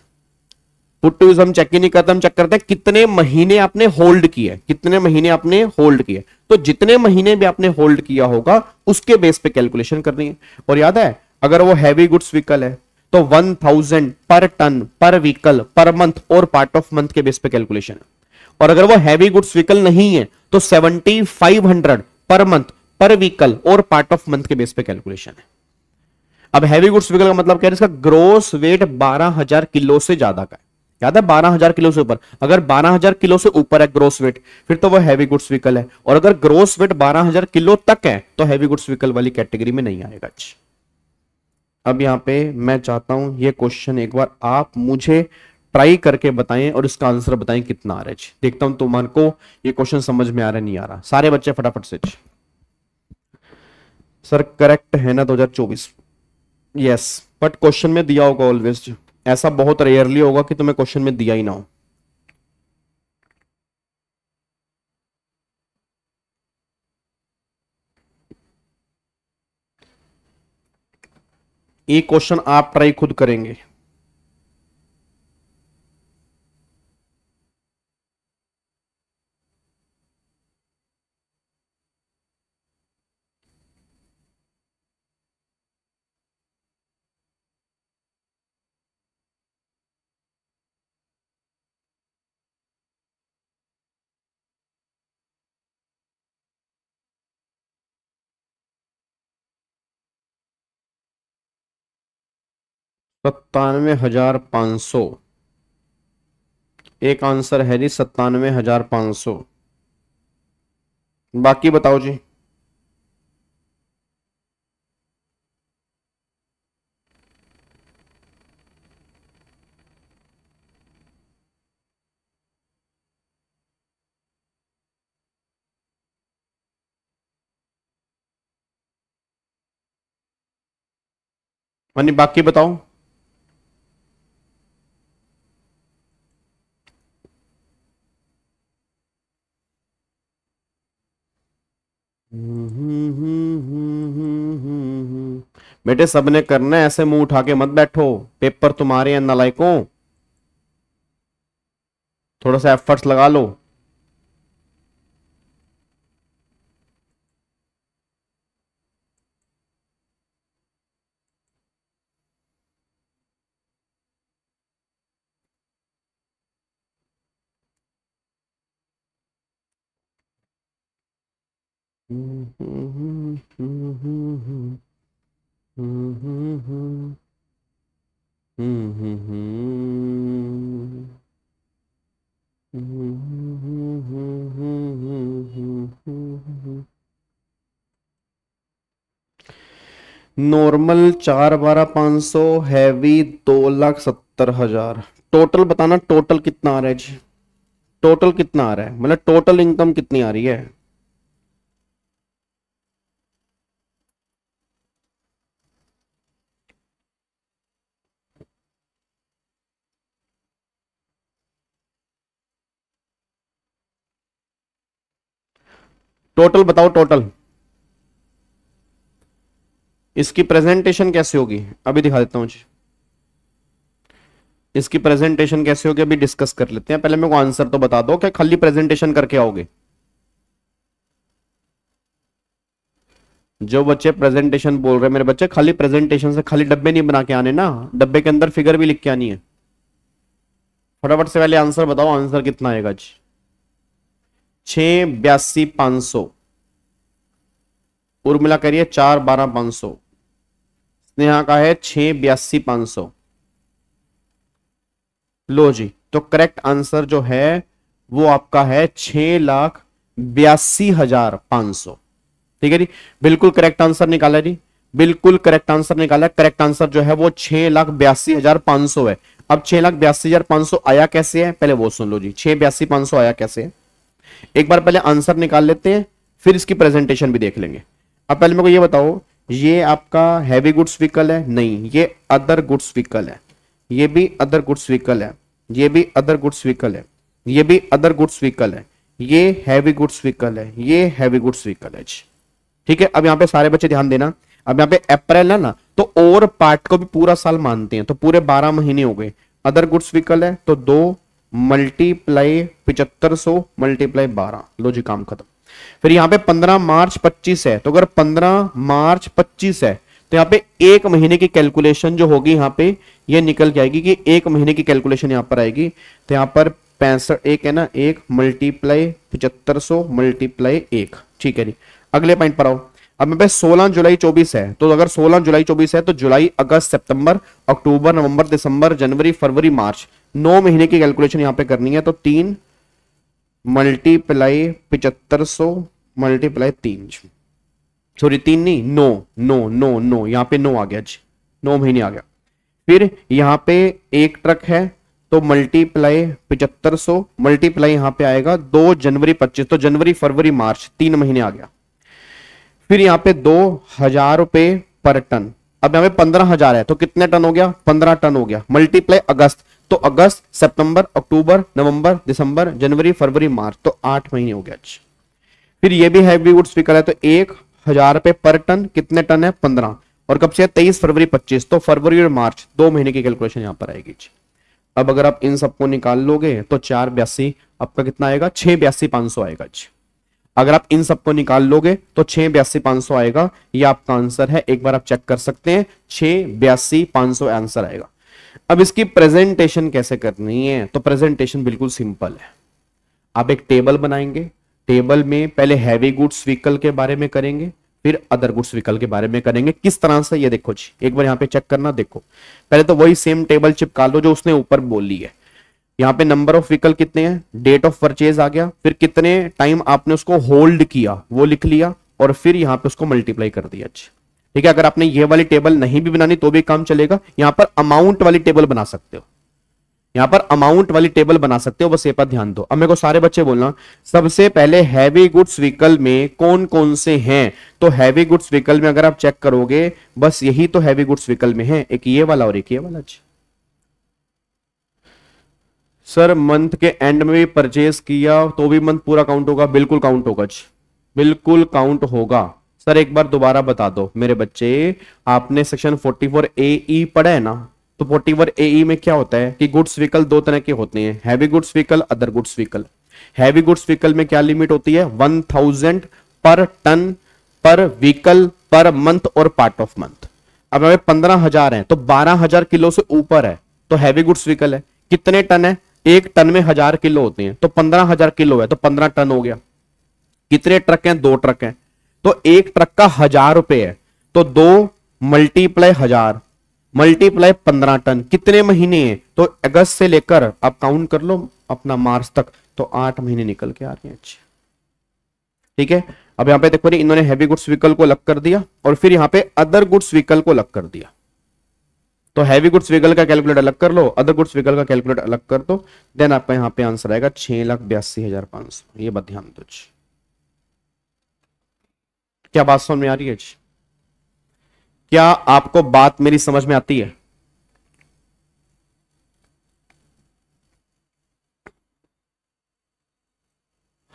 [SPEAKER 2] पुट टू यूज हम चेक ही नहीं करते, हम चेक करते हैं कितने महीने आपने होल्ड किए, कितने महीने आपने होल्ड किए। तो जितने महीने भी आपने होल्ड किया होगा उसके बेस पे कैलकुलेशन करनी है। और याद है, अगर वो हैवी गुड्स व्हीकल है तो 1000 पर टन पर व्हीकल पर मंथ और पार्ट ऑफ मंथ के बेस पे कैलकुलेशन है। और अगर वो हैवी गुड्स व्हीकल नहीं है तो 7500 पर मंथ पर व्हीकल और पार्ट ऑफ मंथ के बेस पे कैलकुलेशन है। अब हैवी गुड्स व्हीकल का मतलब क्या है, इसका ग्रोस वेट 12,000 किलो से ज्यादा का है। याद है 12,000 किलो से ऊपर, अगर 12,000 किलो से ऊपर है ग्रोस वेट फिर तो वो हैवी गुड्स व्हीकल है, और अगर ग्रोस वेट 12,000 किलो तक है तो हैवी गुड्स व्हीकल वाली कैटेगरी में नहीं आएगा। अब यहां पे मैं चाहता हूं ये क्वेश्चन एक बार आप मुझे ट्राई करके बताएं और इसका आंसर बताएं कितना आ रहा है। देखता हूं तुम्हारे को ये क्वेश्चन समझ में आ रहा है नहीं आ रहा। सारे बच्चे फटाफट से। सर करेक्ट है ना 2024? यस, बट क्वेश्चन में दिया होगा ऑलवेज, ऐसा बहुत रेयरली होगा कि तुम्हें क्वेश्चन में दिया ही ना हो। ये क्वेश्चन आप ट्राई खुद करेंगे। $97,500 एक आंसर है जी, 97,500। बाकी बताओ जी। मनी बाकी बताओ। बेटे सबने करना है, ऐसे मुंह उठा के मत बैठो, पेपर तुम्हारे हैं नालायकों, थोड़ा सा एफर्ट्स लगा लो। Normal 4,12,500, heavy 2,70,000। टोटल बताना, टोटल कितना आ रहा है जी? टोटल कितना आ रहा है, मतलब टोटल इनकम कितनी आ रही है? टोटल बताओ टोटल। इसकी प्रेजेंटेशन कैसे होगी अभी दिखा देता हूं जी। इसकी प्रेजेंटेशन कैसे होगी अभी डिस्कस कर लेते हैं, पहले मेरे को आंसर तो बता दो कि खाली प्रेजेंटेशन करके आओगे? जो बच्चे प्रेजेंटेशन बोल रहे हैं मेरे बच्चे, खाली प्रेजेंटेशन से खाली डब्बे नहीं बना के आने ना, डब्बे के अंदर फिगर भी लिख के आनी है। फटाफट से पहले आंसर बताओ, आंसर कितना आएगा जी? 6,82,500। उर्मिला करिए 4,12,500। स्नेहा का है 6,82,500। लो जी, तो करेक्ट आंसर जो है वो आपका है 6,82,500। ठीक है जी, बिल्कुल करेक्ट आंसर निकाला जी, बिल्कुल करेक्ट आंसर निकाला। करेक्ट आंसर जो है वो 6,82,500 है। अब 6,82,500 आया कैसे है पहले वो सुन लो जी। 6,82,500 आया कैसे है, एक बार पहले आंसर निकाल लेते हैं, फिर इसकी प्रेजेंटेशन भी देख लेंगे। अब पहले मेरे को ये बताओ, ये आपका हैवी गुड्स व्हीकल है? नहीं, ये अदर गुड्स व्हीकल है। ये भी अदर गुड्स व्हीकल है, ये भी अदर गुड्स व्हीकल है, ये भी अदर गुड्स व्हीकल है, ये हैवी गुड्स व्हीकल है, ये हैवी गुड्स व्हीकल है। ठीक है, अब यहाँ पे सारे बच्चे ध्यान देना। अब यहाँ पे अप्रैल है ना, तो और पार्ट को भी पूरा साल मानते हैं, तो पूरे 12 महीने हो गए। अदर गुड्स व्हीकल है तो 2 मल्टीप्लाई 7500 मल्टीप्लाई 12, लो जी काम खत्म। फिर यहाँ पे 15 मार्च 25 है, तो अगर 15 मार्च 25 है तो यहाँ पे एक महीने की कैलकुलेशन जो होगी यहाँ पे ये निकल के आएगी कि एक महीने की कैलकुलेशन यहाँ पर आएगी। तो यहाँ पर 65 एक है ना, 1 मल्टीप्लाई 7500 मल्टीप्लाई 1। ठीक है जी, अगले पॉइंट पर आओ। अब मेरे पास 16 जुलाई 24 है, तो अगर 16 जुलाई 24 है तो जुलाई, अगस्त, सितंबर, अक्टूबर, नवंबर, दिसंबर, जनवरी, फरवरी, मार्च, 9 महीने की कैलकुलेशन यहां पे करनी है। तो 3 मल्टीप्लाई 7500 मल्टीप्लाई 3, सॉरी 3 नहीं, 9 यहां पे 9 आ गया जी, 9 महीने आ गया। फिर यहां पे एक ट्रक है तो मल्टीप्लाई 7500 मल्टीप्लाई यहां पे आएगा 2 जनवरी 25, तो जनवरी, फरवरी, मार्च, 3 महीने आ गया। फिर यहाँ पे 2000 रुपए पर टन, अब यहाँ पे 15,000 है तो कितने टन हो गया, 15 टन हो गया। मल्टीप्लाई अगस्त, तो अगस्त, सितंबर, अक्टूबर, नवंबर, दिसंबर, जनवरी, फरवरी, मार्च, तो 8 महीने हो गया। फिर ये भी हैवी गुड्स व्हीकल है तो 1000 रुपए पर टन, कितने टन है, 15, और कब से 23 फरवरी 25, तो फरवरी और मार्च 2 महीने की कैलकुलेशन यहां पर आएगी। अब अगर आप इन सबको निकाल लोगे तो 482 आपका कितना आएगा, 682,500 आएगा जी। अगर आप इन सबको निकाल लोगे तो 682,500 आएगा, ये आपका आंसर है। एक बार आप चेक कर सकते हैं, 682,500 आंसर आएगा। अब इसकी प्रेजेंटेशन कैसे करनी है, तो प्रेजेंटेशन बिल्कुल सिंपल है। आप एक टेबल बनाएंगे, टेबल में पहले हैवी गुड्स व्हीकल के बारे में करेंगे, फिर अदर गुड्स व्हीकल के बारे में करेंगे। किस तरह से, ये देखो जी, एक बार यहाँ पे चेक करना, देखो पहले तो वही सेम टेबल चिपका लो जो उसने ऊपर बोली है। यहाँ पे नंबर ऑफ व्हीकल कितने हैं, डेट ऑफ परचेज आ गया, फिर कितने टाइम आपने उसको होल्ड किया वो लिख लिया, और फिर यहाँ पे उसको मल्टीप्लाई कर दिया। ठीक है, अगर आपने ये वाली टेबल नहीं भी बनानी तो भी काम चलेगा। यहाँ पर अमाउंट वाली टेबल बना सकते हो, यहाँ पर अमाउंट वाली टेबल बना सकते हो, बस ये पर ध्यान दो। अब मेरे को सारे बच्चे बोलना, सबसे पहले हैवी गुड्स व्हीकल में कौन कौन से हैं, तो हैवी गुड्स व्हीकल में अगर आप चेक करोगे बस यही तो हैवी गुड्स व्हीकल में है, एक ये वाला और एक ये वाला। सर मंथ के एंड में भी परचेज किया तो भी मंथ पूरा काउंट होगा, बिल्कुल काउंट होगा जी, बिल्कुल काउंट होगा। सर एक बार दोबारा बता दो मेरे बच्चे, आपने सेक्शन 44 AE पढ़ा है ना, तो 44 AE में क्या होता है कि गुड्स व्हीकल दो तरह के होते हैं, heavy goods vehicle, other goods vehicle. Heavy goods vehicle में क्या लिमिट होती है, 1000 पर टन पर व्हीकल पर मंथ और पार्ट ऑफ मंथ। अब हमें 15,000 है तो 12,000 किलो से ऊपर है तो हैवी गुड्स व्हीकल है। कितने टन है, एक टन में 1000 किलो होते हैं, तो 15,000 किलो है तो 15 टन हो गया। कितने ट्रक हैं, 2 ट्रक हैं, तो एक ट्रक का 1000 रुपए है, तो 2 मल्टीप्लाई 1000 मल्टीप्लाई 15 टन। कितने महीने हैं, तो अगस्त से लेकर आप काउंट कर लो अपना मार्च तक, तो 8 महीने निकल के आ रहे हैं। ठीक है, अब यहां पे देखो इन्होंने हैवी गुड्स व्हीकल को अलग कर दिया और फिर यहां पे अदर गुड्स व्हीकल को अलग कर दिया। तो हैवी गुड्स व्हीकल का कैलकुलेट अलग कर लो, अदर गुड्स व्हीकल का कैलकुलेट अलग कर दो, देन आपका यहां पे आंसर आएगा 6,82,500। ये बात ध्यान दो। क्या बात समझ में आ रही है? क्या आपको बात मेरी समझ में आती है?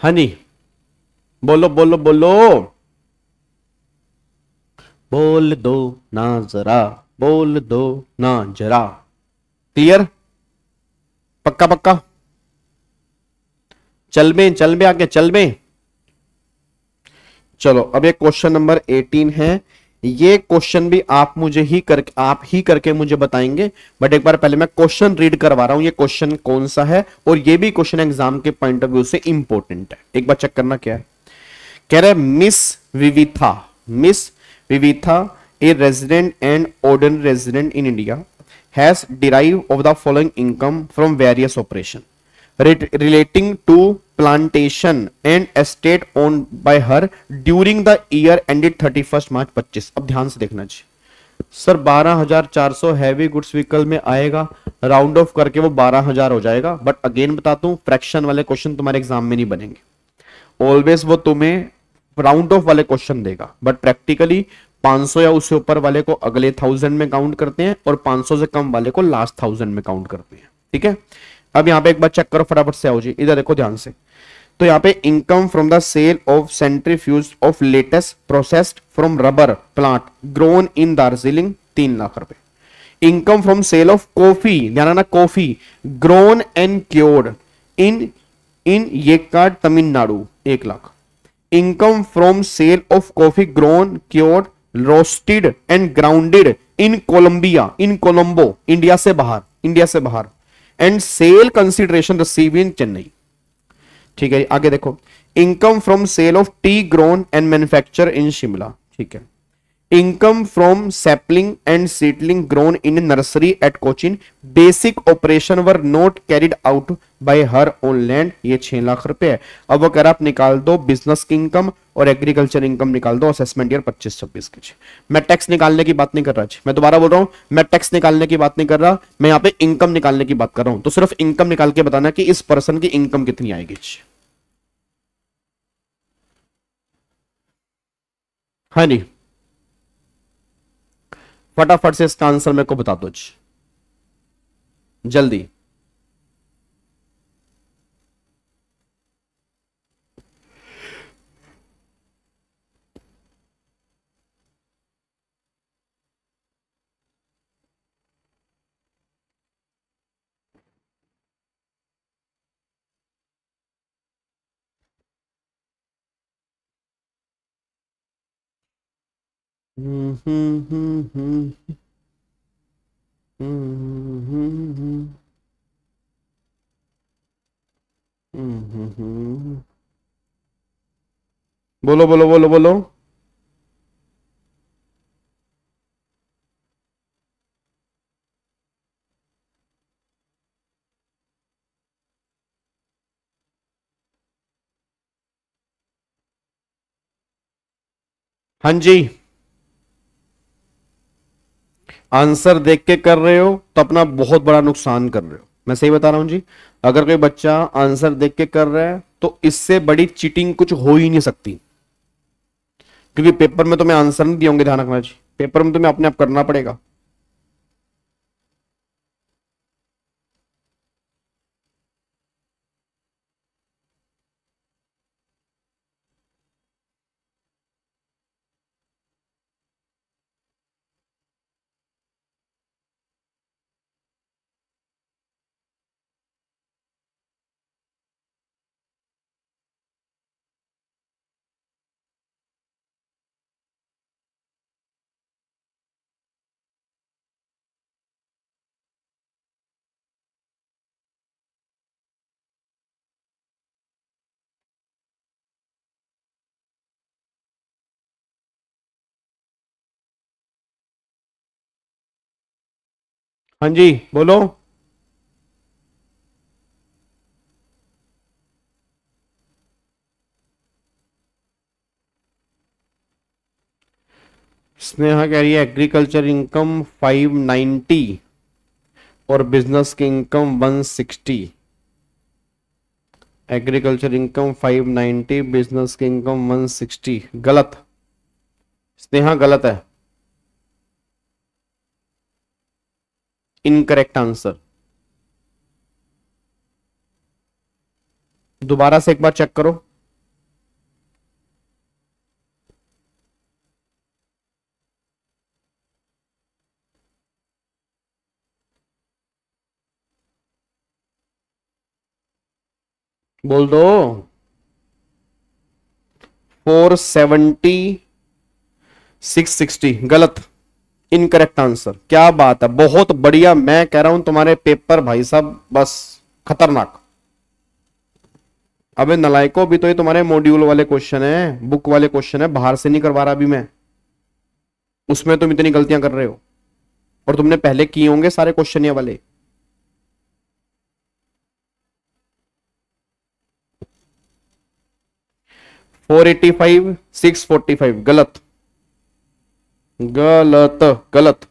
[SPEAKER 2] हनी बोलो बोलो बोलो, बोल दो ना जरा, बोल दो ना जरा। क्लियर, पक्का पक्का, चल में आगे चल में। चलो अब एक क्वेश्चन नंबर 18 है, ये क्वेश्चन भी आप ही करके मुझे बताएंगे, बट एक बार पहले मैं क्वेश्चन रीड करवा रहा हूं, ये क्वेश्चन कौन सा है, और ये भी क्वेश्चन एग्जाम के पॉइंट ऑफ व्यू से इंपॉर्टेंट है। एक बार चेक करना क्या है, कह रहे miss Vivitha a resident and ordinary resident in India has derive of the following income from various operation relating to plantation and estate owned by her during the year ended 31st March 25। अब ध्यान से देखना चाहिए sir, 12,400 heavy goods vehicle में आएगा, round of करके वो 12,000 हो जाएगा। बट अगेन बताता हूं, फ्रैक्शन वाले क्वेश्चन तुम्हारे एग्जाम में नहीं बनेंगे, ऑलवेज वो तुम्हें राउंड ऑफ वाले क्वेश्चन देगा, बट प्रैक्टिकली 500 या उससे ऊपर वाले को अगले 1000 में काउंट करते हैं और 500 से कम वाले को लास्ट 1000 में काउंट करते हैं। ठीक है, अब यहां पे एक बार चेक करो फटाफट से, आओ जी इधर देखो ध्यान से। तो यहां पे income from the sale of centrifuge of latest processed from rubber plant grown in Darjeeling 3 lakh रुपए। Income from sale of coffee, ध्यान रखना coffee, grown and cured in येकार्ड Tamil Nadu 1 lakh. Income from sale of coffee grown cured roasted and grounded in Colombo India से बाहर and sale consideration receive in Chennai. ठीक है, आगे देखो, income from sale of tea grown and manufacture in Shimla ठीक है। Income from sapling and seedling grown in nursery at Cochin, basic operation were not carried out by her on land, ये 6 लाख रुपए है। अब वो कह रहा आप निकाल दो बिजनेस की इनकम और एग्रीकल्चर इनकम निकाल दो असेसमेंट ईयर 25-26 के। मैं टैक्स निकालने की बात नहीं कर रहा जी, मैं दोबारा बोल रहा हूं, मैं टैक्स निकालने की बात नहीं कर रहा, मैं यहां पे इनकम निकालने की बात कर रहा हूं। तो सिर्फ इनकम निकाल के बताना कि इस पर्सन की इनकम कितनी आएगी। हाँ जी, फटाफट से इसका आंसर मेरे को बता दो जी, जल्दी। हम्म हम्म हम्म हम्म हम्म बोलो बोलो बोलो बोलो। हाँ जी, आंसर देख के कर रहे हो तो अपना बहुत बड़ा नुकसान कर रहे हो, मैं सही बता रहा हूं जी। अगर कोई बच्चा आंसर देख के कर रहा है तो इससे बड़ी चीटिंग कुछ हो ही नहीं सकती, क्योंकि पेपर में तुम्हें आंसर नहीं दिए होंगे, ध्यान रखना जी, पेपर में तुम्हें अपने आप करना पड़ेगा। हाँ जी बोलो। स्नेहा कह रही है एग्रीकल्चर इनकम 590 और बिजनेस की इनकम 160। एग्रीकल्चर इनकम 590, बिजनेस की इनकम 160। गलत स्नेहा, गलत है, इनकरेक्ट आंसर। दोबारा से एक बार चेक करो। बोल दो। 470, 660। गलत, इनकरेक्ट आंसर। क्या बात है, बहुत बढ़िया। मैं कह रहा हूं तुम्हारे पेपर भाई साहब बस खतरनाक। अबे नलायको, भी तो ये तुम्हारे मॉड्यूल वाले क्वेश्चन है, बुक वाले क्वेश्चन है, बाहर से नहीं करवा रहा अभी मैं। उसमें तुम इतनी गलतियां कर रहे हो और तुमने पहले किए होंगे सारे क्वेश्चन ये वाले। फोर 485, 645। गलत गलत गलत।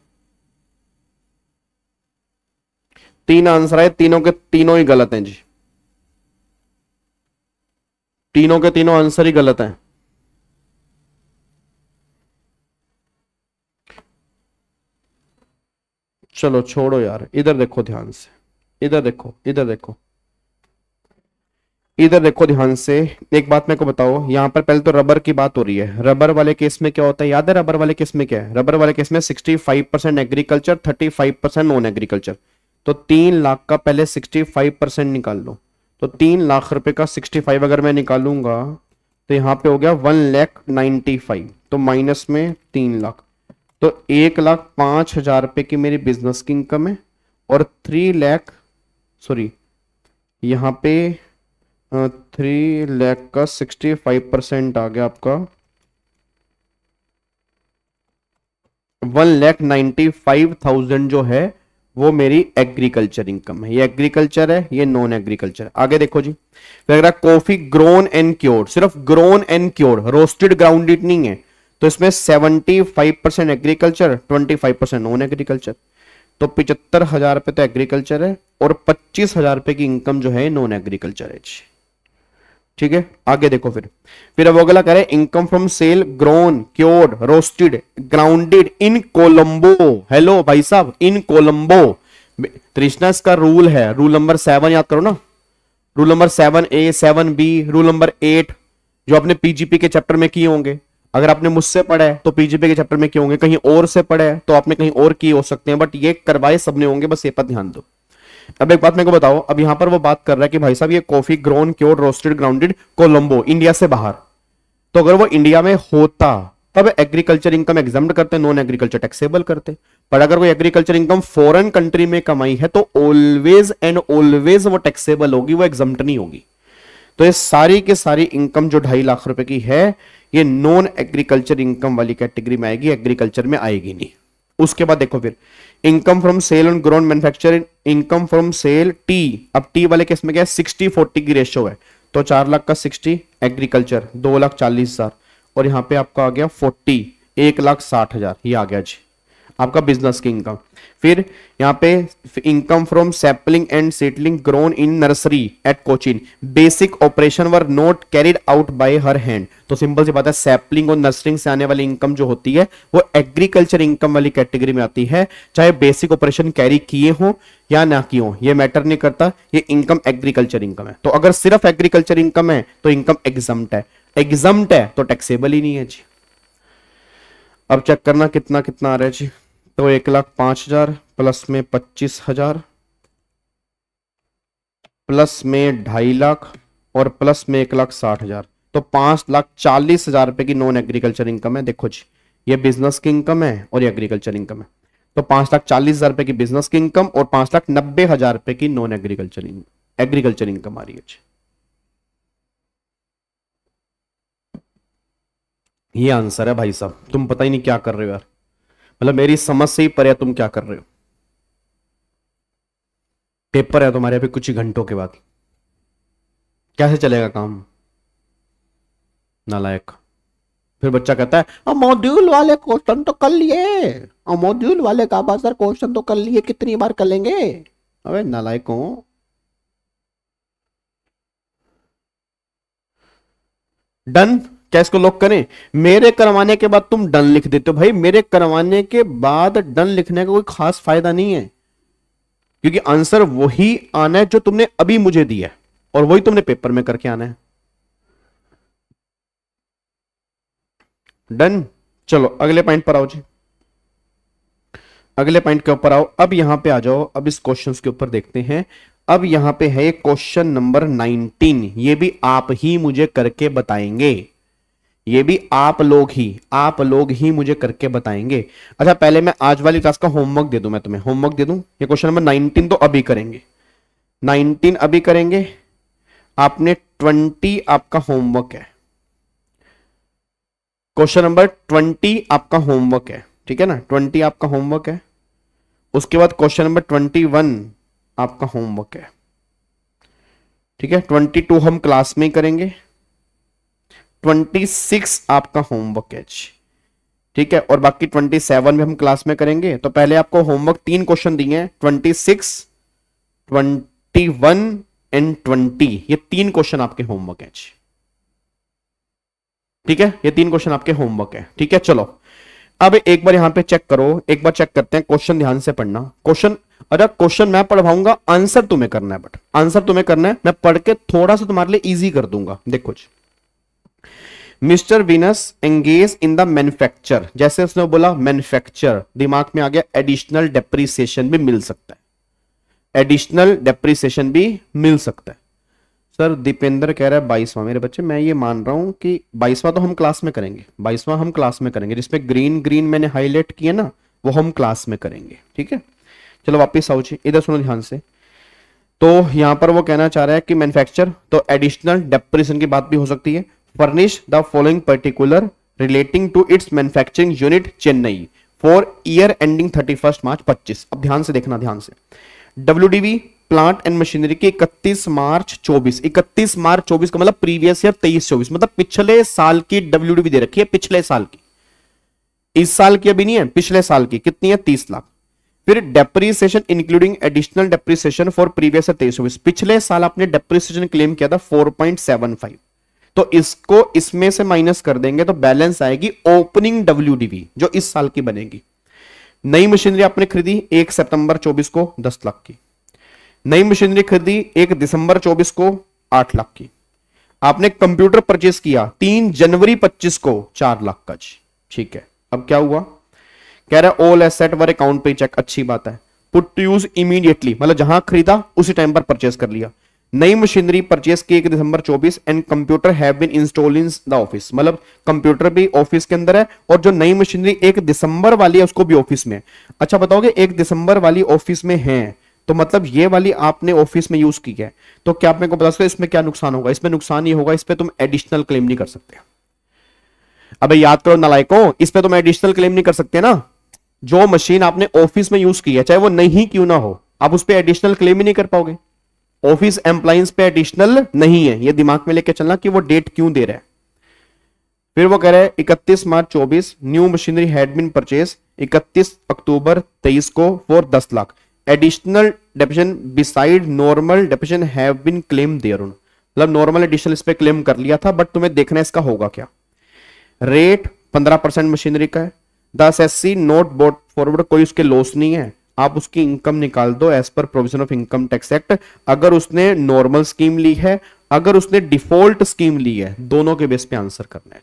[SPEAKER 2] तीन आंसर आए, तीनों के तीनों ही गलत हैं जी, तीनों के तीनों आंसर ही गलत हैं। चलो छोड़ो यार, इधर देखो ध्यान से, इधर देखो, इधर देखो, इधर देखो ध्यान से। एक बात मेरे को बताओ, यहां पर पहले तो रबर की बात हो रही है। रबर वाले केस में क्या होता है, याद है रबर वाले केस में क्या है? रबर वाले केस में 65% एग्रीकल्चर, 35% नॉन एग्रीकल्चर। तो 3 लाख का पहले 65% निकाल लो। तो 3 लाख रुपए का 65 अगर मैं निकालूंगा तो यहाँ पे हो गया 1,95,000, तो माइनस में 3 लाख। तो 1,05,000 रुपए की मेरी बिजनेस की इनकम है और 3 लाख, सॉरी यहाँ पे 3 लाख का 65% आ गया आपका 1,95,000 जो है वो मेरी एग्रीकल्चर इनकम है। ये एग्रीकल्चर है, ये नॉन एग्रीकल्चर। आगे देखो जी, फिर अगर कॉफी ग्रोन एंड क्योर्ड, सिर्फ grown and cured, roasted grounded नहीं है, तो इसमें 75% एग्रीकल्चर, 25% नॉन एग्रीकल्चर। तो 75,000 रुपए तो एग्रीकल्चर है और 25,000 रुपए की इनकम जो है नॉन एग्रीकल्चर है जी। ठीक है, आगे देखो फिर अब अगला करें income from sale grown cured roasted grounded in Colombo. Hello भाई साहब, इन कोलंबो। तृष्णा इसका रूल है, रूल नंबर 7 याद करो ना, rule number 7A 7B, rule number 8 जो आपने पीजीपी के चैप्टर में किए होंगे। अगर आपने मुझसे पढ़ा है तो पीजीपी के चैप्टर में किए होंगे, कहीं और से पढ़ा है तो आपने कहीं और किए हो सकते हैं, बट ये करवाए सबने होंगे, बस ये पर ध्यान दो। अब एक बात मेरे को बताओ, अब यहां पर वो बात कर रहा है कि भाई साहब ये coffee grown cured roasted grounded Colombo India से बाहर, तो अगर वो इंडिया में होता तब एग्रीकल्चर इनकम एग्जम्प्ट करते, नॉन एग्रीकल्चर टैक्सेबल करते। पर अगर कोई एग्रीकल्चर इनकम फॉरेन कंट्री में कमाई है तो ऑलवेज एंड ऑलवेज वो टैक्सेबल होगी, वो एग्जम्प्ट नहीं होगी। तो ये सारी की सारी इनकम जो 2.5 लाख रुपए की है, ये नॉन एग्रीकल्चर इनकम वाली कैटेगरी में आएगी, एग्रीकल्चर में आएगी नहीं। उसके बाद देखो फिर income from sale on grown manufacturing, income from sale tea. अब टी वाले केस में क्या है, 60-40 की रेशियो है, तो 4 लाख का 60 एग्रीकल्चर, 2,40,000 और यहां पे आपका आ गया 40, 1,60,000 ये आ गया जी आपका बिजनेस की इनकम। फिर यहाँ पे income from sapling and settling grown in nursery at Cochin, basic operation were not carried out by her hand. तो सिंपल सी बात है, सैपलिंग और नर्सरिंग से आने वाली इनकम जो होती है वो एग्रीकल्चर इनकम वाली कैटेगरी में आती है, चाहे बेसिक ऑपरेशन कैरी किए हो या ना किए हो, ये मैटर नहीं करता, ये इनकम एग्रीकल्चर इनकम है। तो अगर सिर्फ एग्रीकल्चर इनकम है तो इनकम एग्जम्प्ट है, एग्जम्प्ट है तो टैक्सेबल ही नहीं है जी। अब चेक करना कितना कितना आ रहा है जी, तो 1,05,000 प्लस में 25,000 प्लस में 2.5 लाख और प्लस में 1,60,000, तो 5,40,000 रुपए की नॉन एग्रीकल्चर इनकम है। देखो जी, ये बिजनेस की इनकम है और ये एग्रीकल्चर इनकम है, तो 5,40,000 रुपए की बिजनेस की इनकम और 5,90,000 रुपए की नॉन एग्रीकल्चर इनकम आ रही है जी। ये आंसर है भाई साहब, तुम पता ही नहीं क्या कर रहे हो यार, मतलब मेरी समझ से ही परे तुम क्या कर रहे हो। पेपर है तुम्हारे अभी कुछ ही घंटों के बाद, कैसे चलेगा काम, नालायक। फिर बच्चा कहता है मॉड्यूल वाले क्वेश्चन तो कर लिए, मॉड्यूल वाले का सर क्वेश्चन तो कर लिए, कितनी बार कर लेंगे। अबे नालायक हो। डन, क्या इसको लॉक करें? मेरे करवाने के बाद तुम डन लिख देते हो भाई, मेरे करवाने के बाद डन लिखने का कोई खास फायदा नहीं है, क्योंकि आंसर वही आना है जो तुमने अभी मुझे दिया है और वही तुमने पेपर में करके आना है। डन, चलो अगले पॉइंट पर आओ जी, अगले पॉइंट के ऊपर आओ। अब यहां पे आ जाओ, अब इस क्वेश्चन के ऊपर देखते हैं। अब यहां पे है क्वेश्चन नंबर 19, ये भी आप ही मुझे करके बताएंगे, ये भी आप लोग ही मुझे करके बताएंगे। अच्छा पहले मैं आज वाली क्लास का होमवर्क दे दूं, मैं तुम्हें होमवर्क दे दूं। ये क्वेश्चन नंबर 19 तो अभी करेंगे, 19 अभी करेंगे, आपने 20 आपका होमवर्क है, क्वेश्चन नंबर 20 आपका होमवर्क है, ठीक है ना, 20 आपका होमवर्क है। उसके बाद क्वेश्चन नंबर 21 आपका होमवर्क है, ठीक है। 22 हम क्लास में ही करेंगे, 26 आपका होमवर्क है, ठीक है, और बाकी 27 में हम क्लास में करेंगे। तो पहले आपको होमवर्क 3 क्वेश्चन दिए हैं, 26, 21 एंड 20, ये 3 क्वेश्चन आपके होमवर्क है, ठीक है, ये 3 क्वेश्चन आपके होमवर्क है, ठीक है। चलो अब एक बार यहां पे चेक करो, एक बार चेक करते हैं, क्वेश्चन ध्यान से पढ़ना। क्वेश्चन, अरे क्वेश्चन मैं पढ़वाऊंगा, आंसर तुम्हें करना है, बट आंसर तुम्हें करना है, मैं पढ़ के थोड़ा सा तुम्हारे लिए इजी कर दूंगा। देखो जी, mister Venus engage in the manufacture, जैसे उसने बोला मैन्युफैक्चर, दिमाग में आ गया एडिशनल डेप्रीसिएशन भी मिल सकता है, एडिशनल डेप्रीसिएशन भी मिल सकता है। सर दीपेंद्र कह रहा है 22वां, मेरे बच्चे मैं ये मान रहा हूं कि 22वां तो हम क्लास में करेंगे, 22वां हम क्लास में करेंगे, जिसमें ग्रीन ग्रीन मैंने हाईलाइट किया ना वो हम क्लास में करेंगे, ठीक है। चलो वापिस आओ जी, इधर सुनो ध्यान से। तो यहां पर वो कहना चाह रहा है कि मैन्युफैक्चर, तो एडिशनल डेप्रीसिएशन की बात भी हो सकती है। Furnish the following particular relating to its manufacturing unit Chennai, for year ending 31 March 25। अब ध्यान से देखना, ध्यान से। WDV प्लांट एंड मशीनरी की 31 मार्च 24 का मतलब प्रीवियस ईयर 23-24, मतलब पिछले साल की WDV दे रखी है, पिछले साल की, इस साल की अभी नहीं है, पिछले साल की कितनी है, 30 लाख। फिर depreciation including additional depreciation for previous year 23-24, पिछले साल आपने डेप्रीसिएशन क्लेम किया था 4.75, तो इसको इसमें से माइनस कर देंगे तो बैलेंस आएगी ओपनिंग WDV जो इस साल की बनेगी। नई मशीनरी आपने खरीदी 1 सितंबर 24 को 10 लाख की, नई मशीनरी खरीदी 1 दिसंबर 24 को 8 लाख की, आपने कंप्यूटर परचेस किया 3 जनवरी 25 को 4 लाख का जी। ठीक है, अब क्या हुआ, कह रहा है ऑल एसेट वर अकाउंट पे चेक, अच्छी बात है। पुट टू यूज इमीडिएटली, मतलब जहां खरीदा उसी टाइम पर परचेस कर लिया। नई मशीनरी परचेस की 1 December 24 and computer have been installed in the office, मतलब कंप्यूटर भी ऑफिस के अंदर है और जो नई मशीनरी 1 दिसंबर वाली है उसको भी ऑफिस में है। अच्छा बताओगे 1 दिसंबर वाली ऑफिस में है तो मतलब ये वाली आपने ऑफिस में यूज की है, तो क्या आप मेरे को बता सकते हो इसमें क्या नुकसान होगा? इसमें नुकसान ये होगा, इस पे तुम एडिशनल क्लेम नहीं कर सकते। अबे याद करो नालायकों, इस पे तुम एडिशनल क्लेम नहीं कर सकते ना। जो मशीन आपने ऑफिस में यूज की है चाहे वो नहीं क्यों ना हो, आप उस पर एडिशनल क्लेम ही नहीं कर पाओगे। ऑफिस एम्प्लॉइंस पे एडिशनल नहीं है, ये दिमाग में लेके चलना कि वो डेट क्यों दे रहा है। फिर वो कह रहा है 31 March 24 new machinery had been purchase 31 October 23 को for 10 lakh, additional depreciation beside normal depreciation have been claim thereon, मतलब नॉर्मल एडिशनल इस पे क्लेम कर लिया था बट तुम्हें देखना है इसका होगा क्या। रेट 15% मशीनरी का है, 10 SC नोट बोट फॉरवर्ड, कोई उसके लॉस नहीं है, आप उसकी इनकम निकाल दो एज पर provision of income tax act. अगर उसने नॉर्मल स्कीम ली है, अगर उसने डिफॉल्ट स्कीम ली है, दोनों के बेस पे आंसर करना है,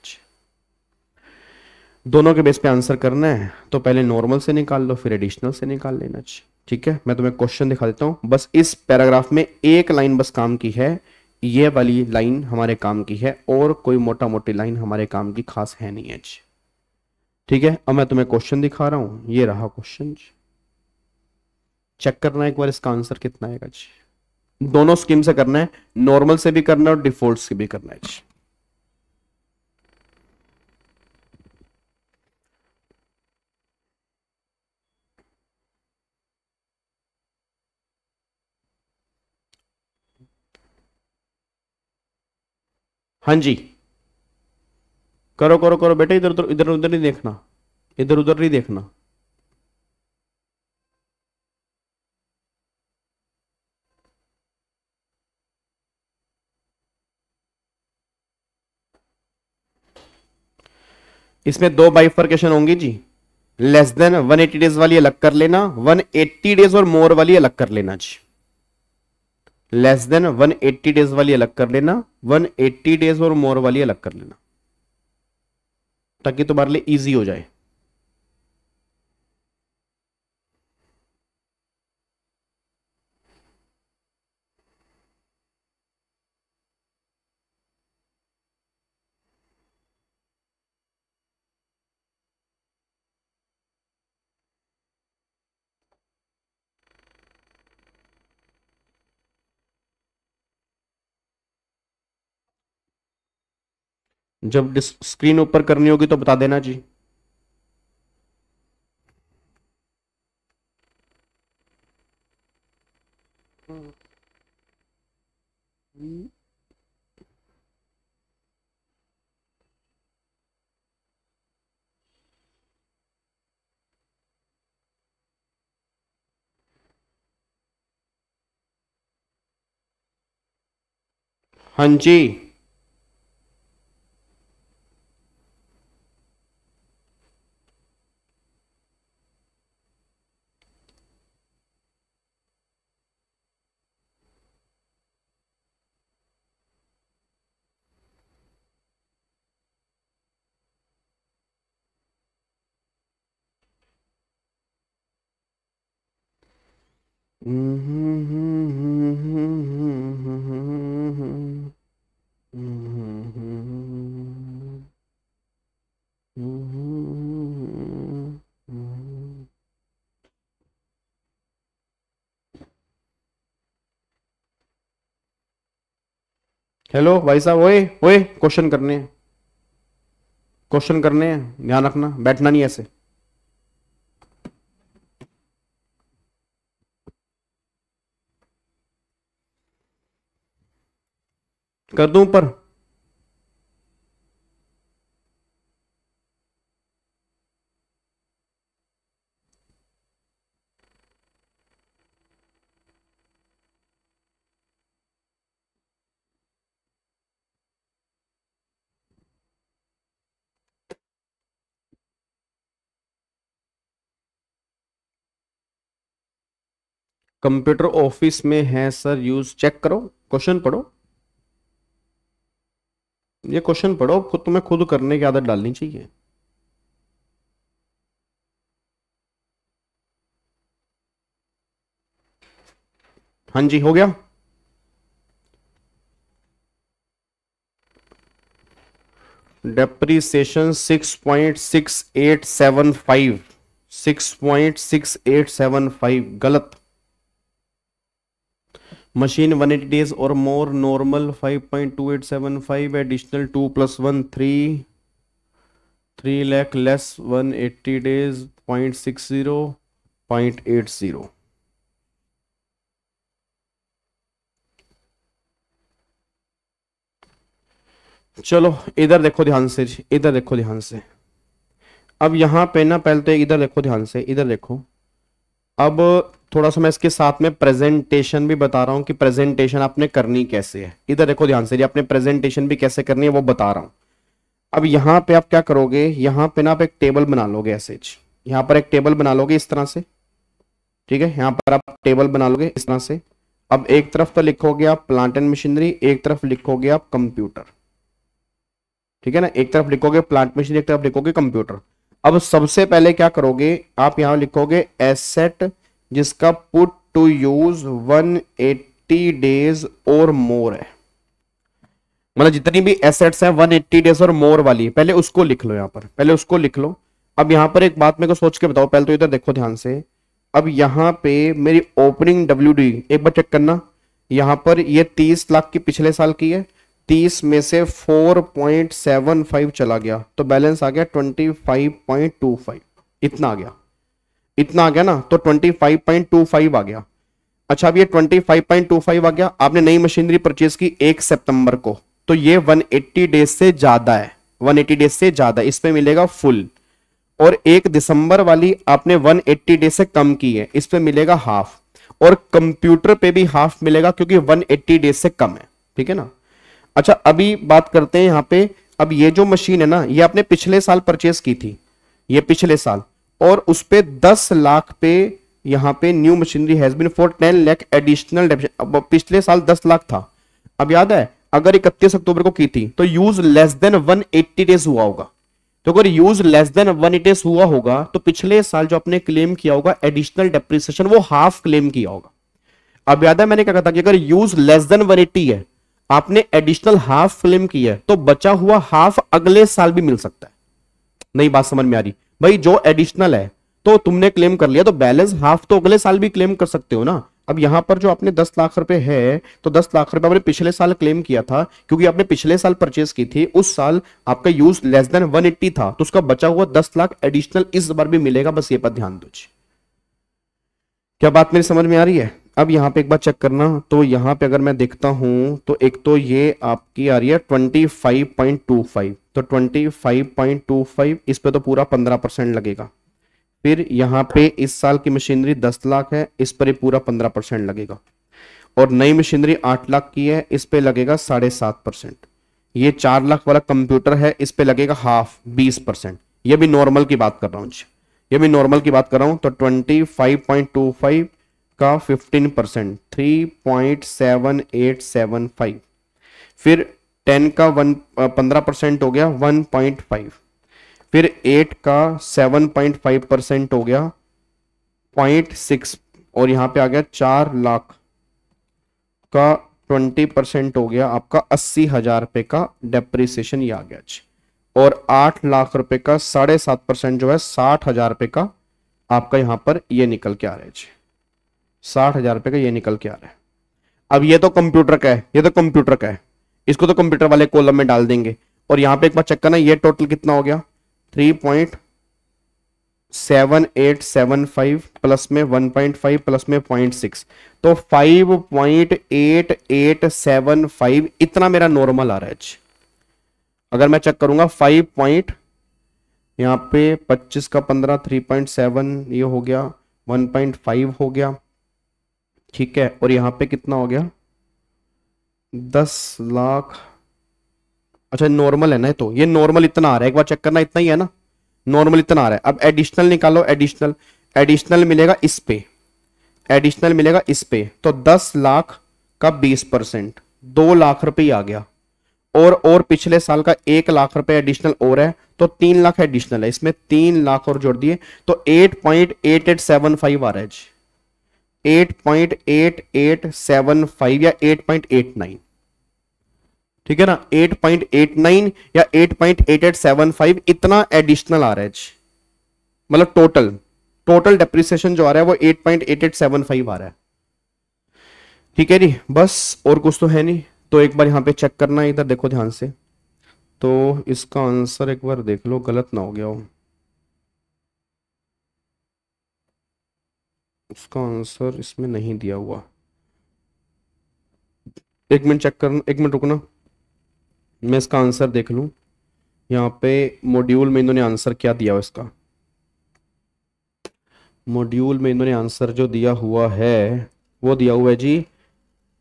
[SPEAKER 2] दोनों के बेस पे आंसर करना है। तो पहले नॉर्मल से निकाल लो फिर एडिशनल से निकाल लेना। ठीक है, मैं तुम्हें क्वेश्चन दिखा देता हूं, बस इस पैराग्राफ में एक लाइन बस काम की है, ये वाली लाइन हमारे काम की है और कोई मोटा मोटी लाइन हमारे काम की खास है नहीं है। ठीक है, अब मैं तुम्हें क्वेश्चन दिखा रहा हूं, ये रहा क्वेश्चन, चेक करना है एक बार इसका आंसर कितना आएगा जी। दोनों स्कीम से करना है, नॉर्मल से भी करना है और डिफॉल्ट से भी करना है जी। हाँ जी, करो करो करो बेटे, इधर उधर इधर उधर नहीं देखना, इधर उधर नहीं देखना। इसमें दो बाइफर्केशन होंगी जी, लेस देन 180 डेज वाली अलग कर लेना, 180 डेज और मोर वाली अलग कर लेना जी। लेस देन 180 डेज वाली अलग कर लेना, 180 डेज और मोर वाली अलग कर लेना, ताकि तुम्हारे लिए इजी हो जाए। जब स्क्रीन ऊपर करनी होगी तो बता देना जी। हाँ जी, हेलो भाई साहब, ओए ओए, क्वेश्चन करने हैं, क्वेश्चन करने हैं, ध्यान रखना, बैठना नहीं ऐसे। कर दूं ऊपर? कंप्यूटर ऑफिस में है सर यूज, चेक करो, क्वेश्चन पढ़ो, ये क्वेश्चन पढ़ो, खुद तुम्हें खुद करने की आदत डालनी चाहिए। हाँ जी, हो गया। डेप्रीसिएशन 6.6875, 6.6875 गलत। मशीन 180 डेज और more, normal 5.2875, additional 2 + 1 3, 3 lakh less 180 days 0.60, 0.80। चलो इधर देखो ध्यान से, इधर देखो ध्यान से। अब यहां पे ना पहले तो इधर देखो ध्यान से, इधर देखो। अब थोड़ा सा मैं इसके साथ में प्रेजेंटेशन भी बता रहा हूं कि प्रेजेंटेशन आपने करनी कैसे है। इधर देखो ध्यान से, आपने प्रेजेंटेशन भी कैसे करनी है वो बता रहा हूं। अब यहां पे आप क्या करोगे, यहां पे ना आप एक टेबल बना लोगे ऐसे, यहां पर एक टेबल बना लोगे इस तरह से, ठीक है। यहां पर आप टेबल बना लोगे इस तरह से। अब एक तरफ तो लिखोगे आप प्लांट एंड मशीनरी, एक तरफ लिखोगे आप कंप्यूटर, ठीक है ना। एक तरफ लिखोगे प्लांट मशीनरी, एक तरफ लिखोगे कंप्यूटर। अब सबसे पहले क्या करोगे, आप यहां लिखोगे एसेट जिसका पुट टू यूज 180 डेज और मोर है, मतलब जितनी भी एसेट्स हैं 180 डेज और मोर वाली, पहले उसको लिख लो, यहां पर पहले उसको लिख लो। अब यहां पर एक बात मेरे को सोच के बताओ, पहले तो इधर देखो ध्यान से। अब यहां पे मेरी ओपनिंग WD एक बार चेक करना, यहां पर ये 30 लाख की पिछले साल की है, 30 में से 4.75 चला गया तो बैलेंस आ गया 25.25, इतना आ गया, इतना आ गया ना, तो 25.25 आ गया। अच्छा, अब ये 25.25 आ गया, आपने नई मशीनरी परचेज की 1 सितंबर को, तो ये 180 डेज से ज्यादा है, 180 डेज से ज्यादा, इसमें मिलेगा फुल। और 1 दिसंबर वाली आपने 180 डेज से कम की है, इस पे मिलेगा हाफ, और कंप्यूटर पे भी हाफ मिलेगा क्योंकि 180 डेज से कम है, ठीक है ना। अच्छा, अभी बात करते हैं यहां पे। अब ये जो मशीन है ना, ये आपने पिछले साल परचेस की थी, ये पिछले साल, और उस पे 10 लाख पे यहां पे new machinery has been for 10 lakh additional. पिछले साल 10 लाख था, अब याद है अगर 31 अक्टूबर को की थी तो यूज लेस देन 180 डेज हुआ होगा। तो अगर यूज लेस देन 180 डेज हुआ होगा तो पिछले साल जो आपने क्लेम किया होगा एडिशनल डेप्रिसिएशन, वो हाफ क्लेम किया होगा। अब याद है मैंने क्या कहा था कि अगर यूज लेस देन 180 है, आपने एडिशनल हाफ क्लेम किया है, तो बचा हुआ हाफ अगले साल भी मिल सकता है। नई बात समझ में आ रही भाई? जो एडिशनल है तो तुमने क्लेम कर लिया, तो बैलेंस हाफ तो अगले साल भी क्लेम कर सकते हो ना। अब यहां पर जो आपने 10 लाख रुपए है, तो 10 लाख रुपए आपने पिछले साल क्लेम किया था, क्योंकि आपने पिछले साल परचेस की थी, उस साल आपका यूज लेस देन 180 था, तो उसका बचा हुआ 10 लाख एडिशनल इस बार भी मिलेगा। बस ये पर ध्यान दो। क्या बात मेरी समझ में आ रही है? अब यहां पे एक बार चेक करना, तो यहां पे अगर मैं देखता हूं तो एक तो ये आपकी आ रही है 25.25, तो 25.25 इस पे तो पूरा 15% लगेगा। फिर यहां पे इस साल की मशीनरी 10 लाख है, इस पर ही पूरा 15% लगेगा। और नई मशीनरी 8 लाख की है, इस पे लगेगा 7.5%। ये 4 लाख वाला कंप्यूटर है, इस पे लगेगा हाफ 20%। ये भी नॉर्मल की बात कर रहा हूं, ये भी नॉर्मल की बात कर रहा हूं। तो 25.25 का 15% 3.7875। फिर 10 का 15% हो गया 1.5। फिर 8 का 7.5% हो गया 0.6, और यहां पे आ गया 4 लाख का 20% हो गया आपका 80,000 रुपए का डेप्रिसिएशन, ये आ गया। और 8 लाख रुपए का 7.5% जो है 60,000 रुपए का आपका यहां पर ये निकल के आ रहा है जी, 60,000 रुपए का ये निकल के आ रहा है। अब ये तो कंप्यूटर का है, ये तो कंप्यूटर का है, इसको तो कंप्यूटर वाले कॉलम में डाल देंगे। और यहां पे एक बार चेक करना, ये टोटल कितना हो गया 3. 7875 प्लस में 1.5 प्लस में 0.6, तो 5.8875 इतना मेरा नॉर्मल आ रहा है। अगर मैं चेक करूंगा 5 पॉइंट, यहाँ पे 25 का 15 3.7 ये हो गया, 1.5 हो गया, ठीक है, और यहाँ पे कितना हो गया 10 लाख। अच्छा नॉर्मल है ना, तो ये नॉर्मल इतना आ रहा है, एक बार चेक करना, इतना ही है ना, नॉर्मल इतना आ रहा है। अब एडिशनल निकालो, एडिशनल, एडिशनल मिलेगा इस पे, एडिशनल मिलेगा इस पे, तो 10 लाख का 20% 2 लाख रुपए ही आ गया, और पिछले साल का 1 लाख रुपए एडिशनल और है, तो 3 लाख एडिशनल है, इसमें 3 लाख और जोड़ दिए तो 8.8875 आ रहा है जी, 8.8875 या 8.89, ठीक है ना, 8.89 या 8.8875 इतना एडिशनल आ रहा है जी, मतलब टोटल डेप्रिसिएशन जो आ रहा है वो 8.8875 आ रहा है, ठीक है जी, बस और कुछ तो है नहीं। तो एक बार यहां पे चेक करना है, इधर देखो ध्यान से, तो इसका आंसर एक बार देख लो, गलत ना हो गया हो, उसका आंसर इसमें नहीं दिया हुआ, एक मिनट चेक करना, एक मिनट रुकना, मैं इसका आंसर देख लूं। यहाँ पे मॉड्यूल में इन्होंने आंसर क्या दिया हुआ इसका, मॉड्यूल में इन्होंने आंसर जो दिया हुआ है वो दिया हुआ है जी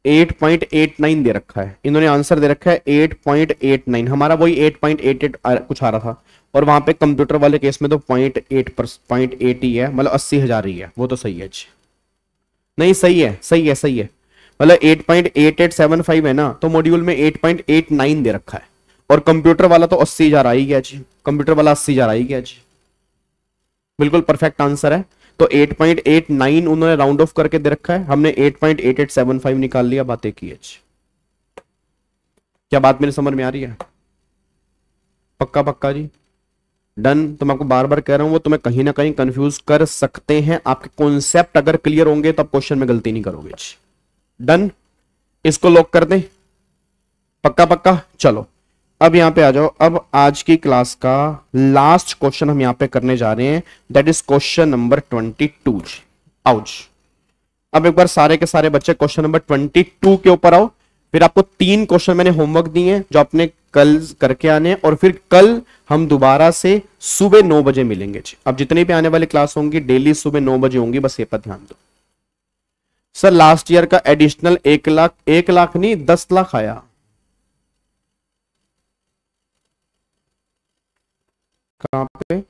[SPEAKER 2] 8.89 दे रखा है, इन्होंने आंसर दे रखा है 8.89, हमारा वही 8.88 कुछ आ रहा था, और वहां पे कंप्यूटर वाले केस में तो 0.8 ही है, मतलब 80,000 ही है, वो तो सही है जी, नहीं सही है, सही है, सही है, मतलब 8.8875 है ना, तो मॉड्यूल में 8.89 दे रखा है, और कंप्यूटर वाला तो 80,000 आ ही गया जी, कंप्यूटर वाला 80,000 आ ही गया जी, बिल्कुल परफेक्ट आंसर है। तो 8.89 उन्होंने राउंड ऑफ करके दे रखा है, हमने 8.8875 निकाल लिया, बातें की है जी। क्या बात मेरी समझ में आ रही है? पक्का पक्का जी, डन। तो मैं आपको बार बार कह रहा हूं, वो तुम्हें कहीं ना कहीं कंफ्यूज कर सकते हैं, आपके कॉन्सेप्ट अगर क्लियर होंगे तो आप क्वेश्चन में गलती नहीं करोगे जी। डन, इसको लॉक कर दें, पक्का पक्का। चलो अब यहां पे आ जाओ, अब आज की क्लास का लास्ट क्वेश्चन हम यहां पे करने जा रहे हैं, दैट इज क्वेश्चन नंबर 22। आओ जी, अब एक बार सारे के सारे बच्चे क्वेश्चन नंबर 22 के ऊपर आओ, फिर आपको 3 क्वेश्चन मैंने होमवर्क दिए हैं जो आपने कल करके आने हैं, और फिर कल हम दोबारा से सुबह 9 बजे मिलेंगे जी। अब जितनी भी आने वाली क्लास होंगी डेली सुबह 9 बजे होंगी, बस ये पर ध्यान दो। सर लास्ट ईयर का एडिशनल 1 लाख, 1 लाख नहीं 10 लाख आया, कहां पे?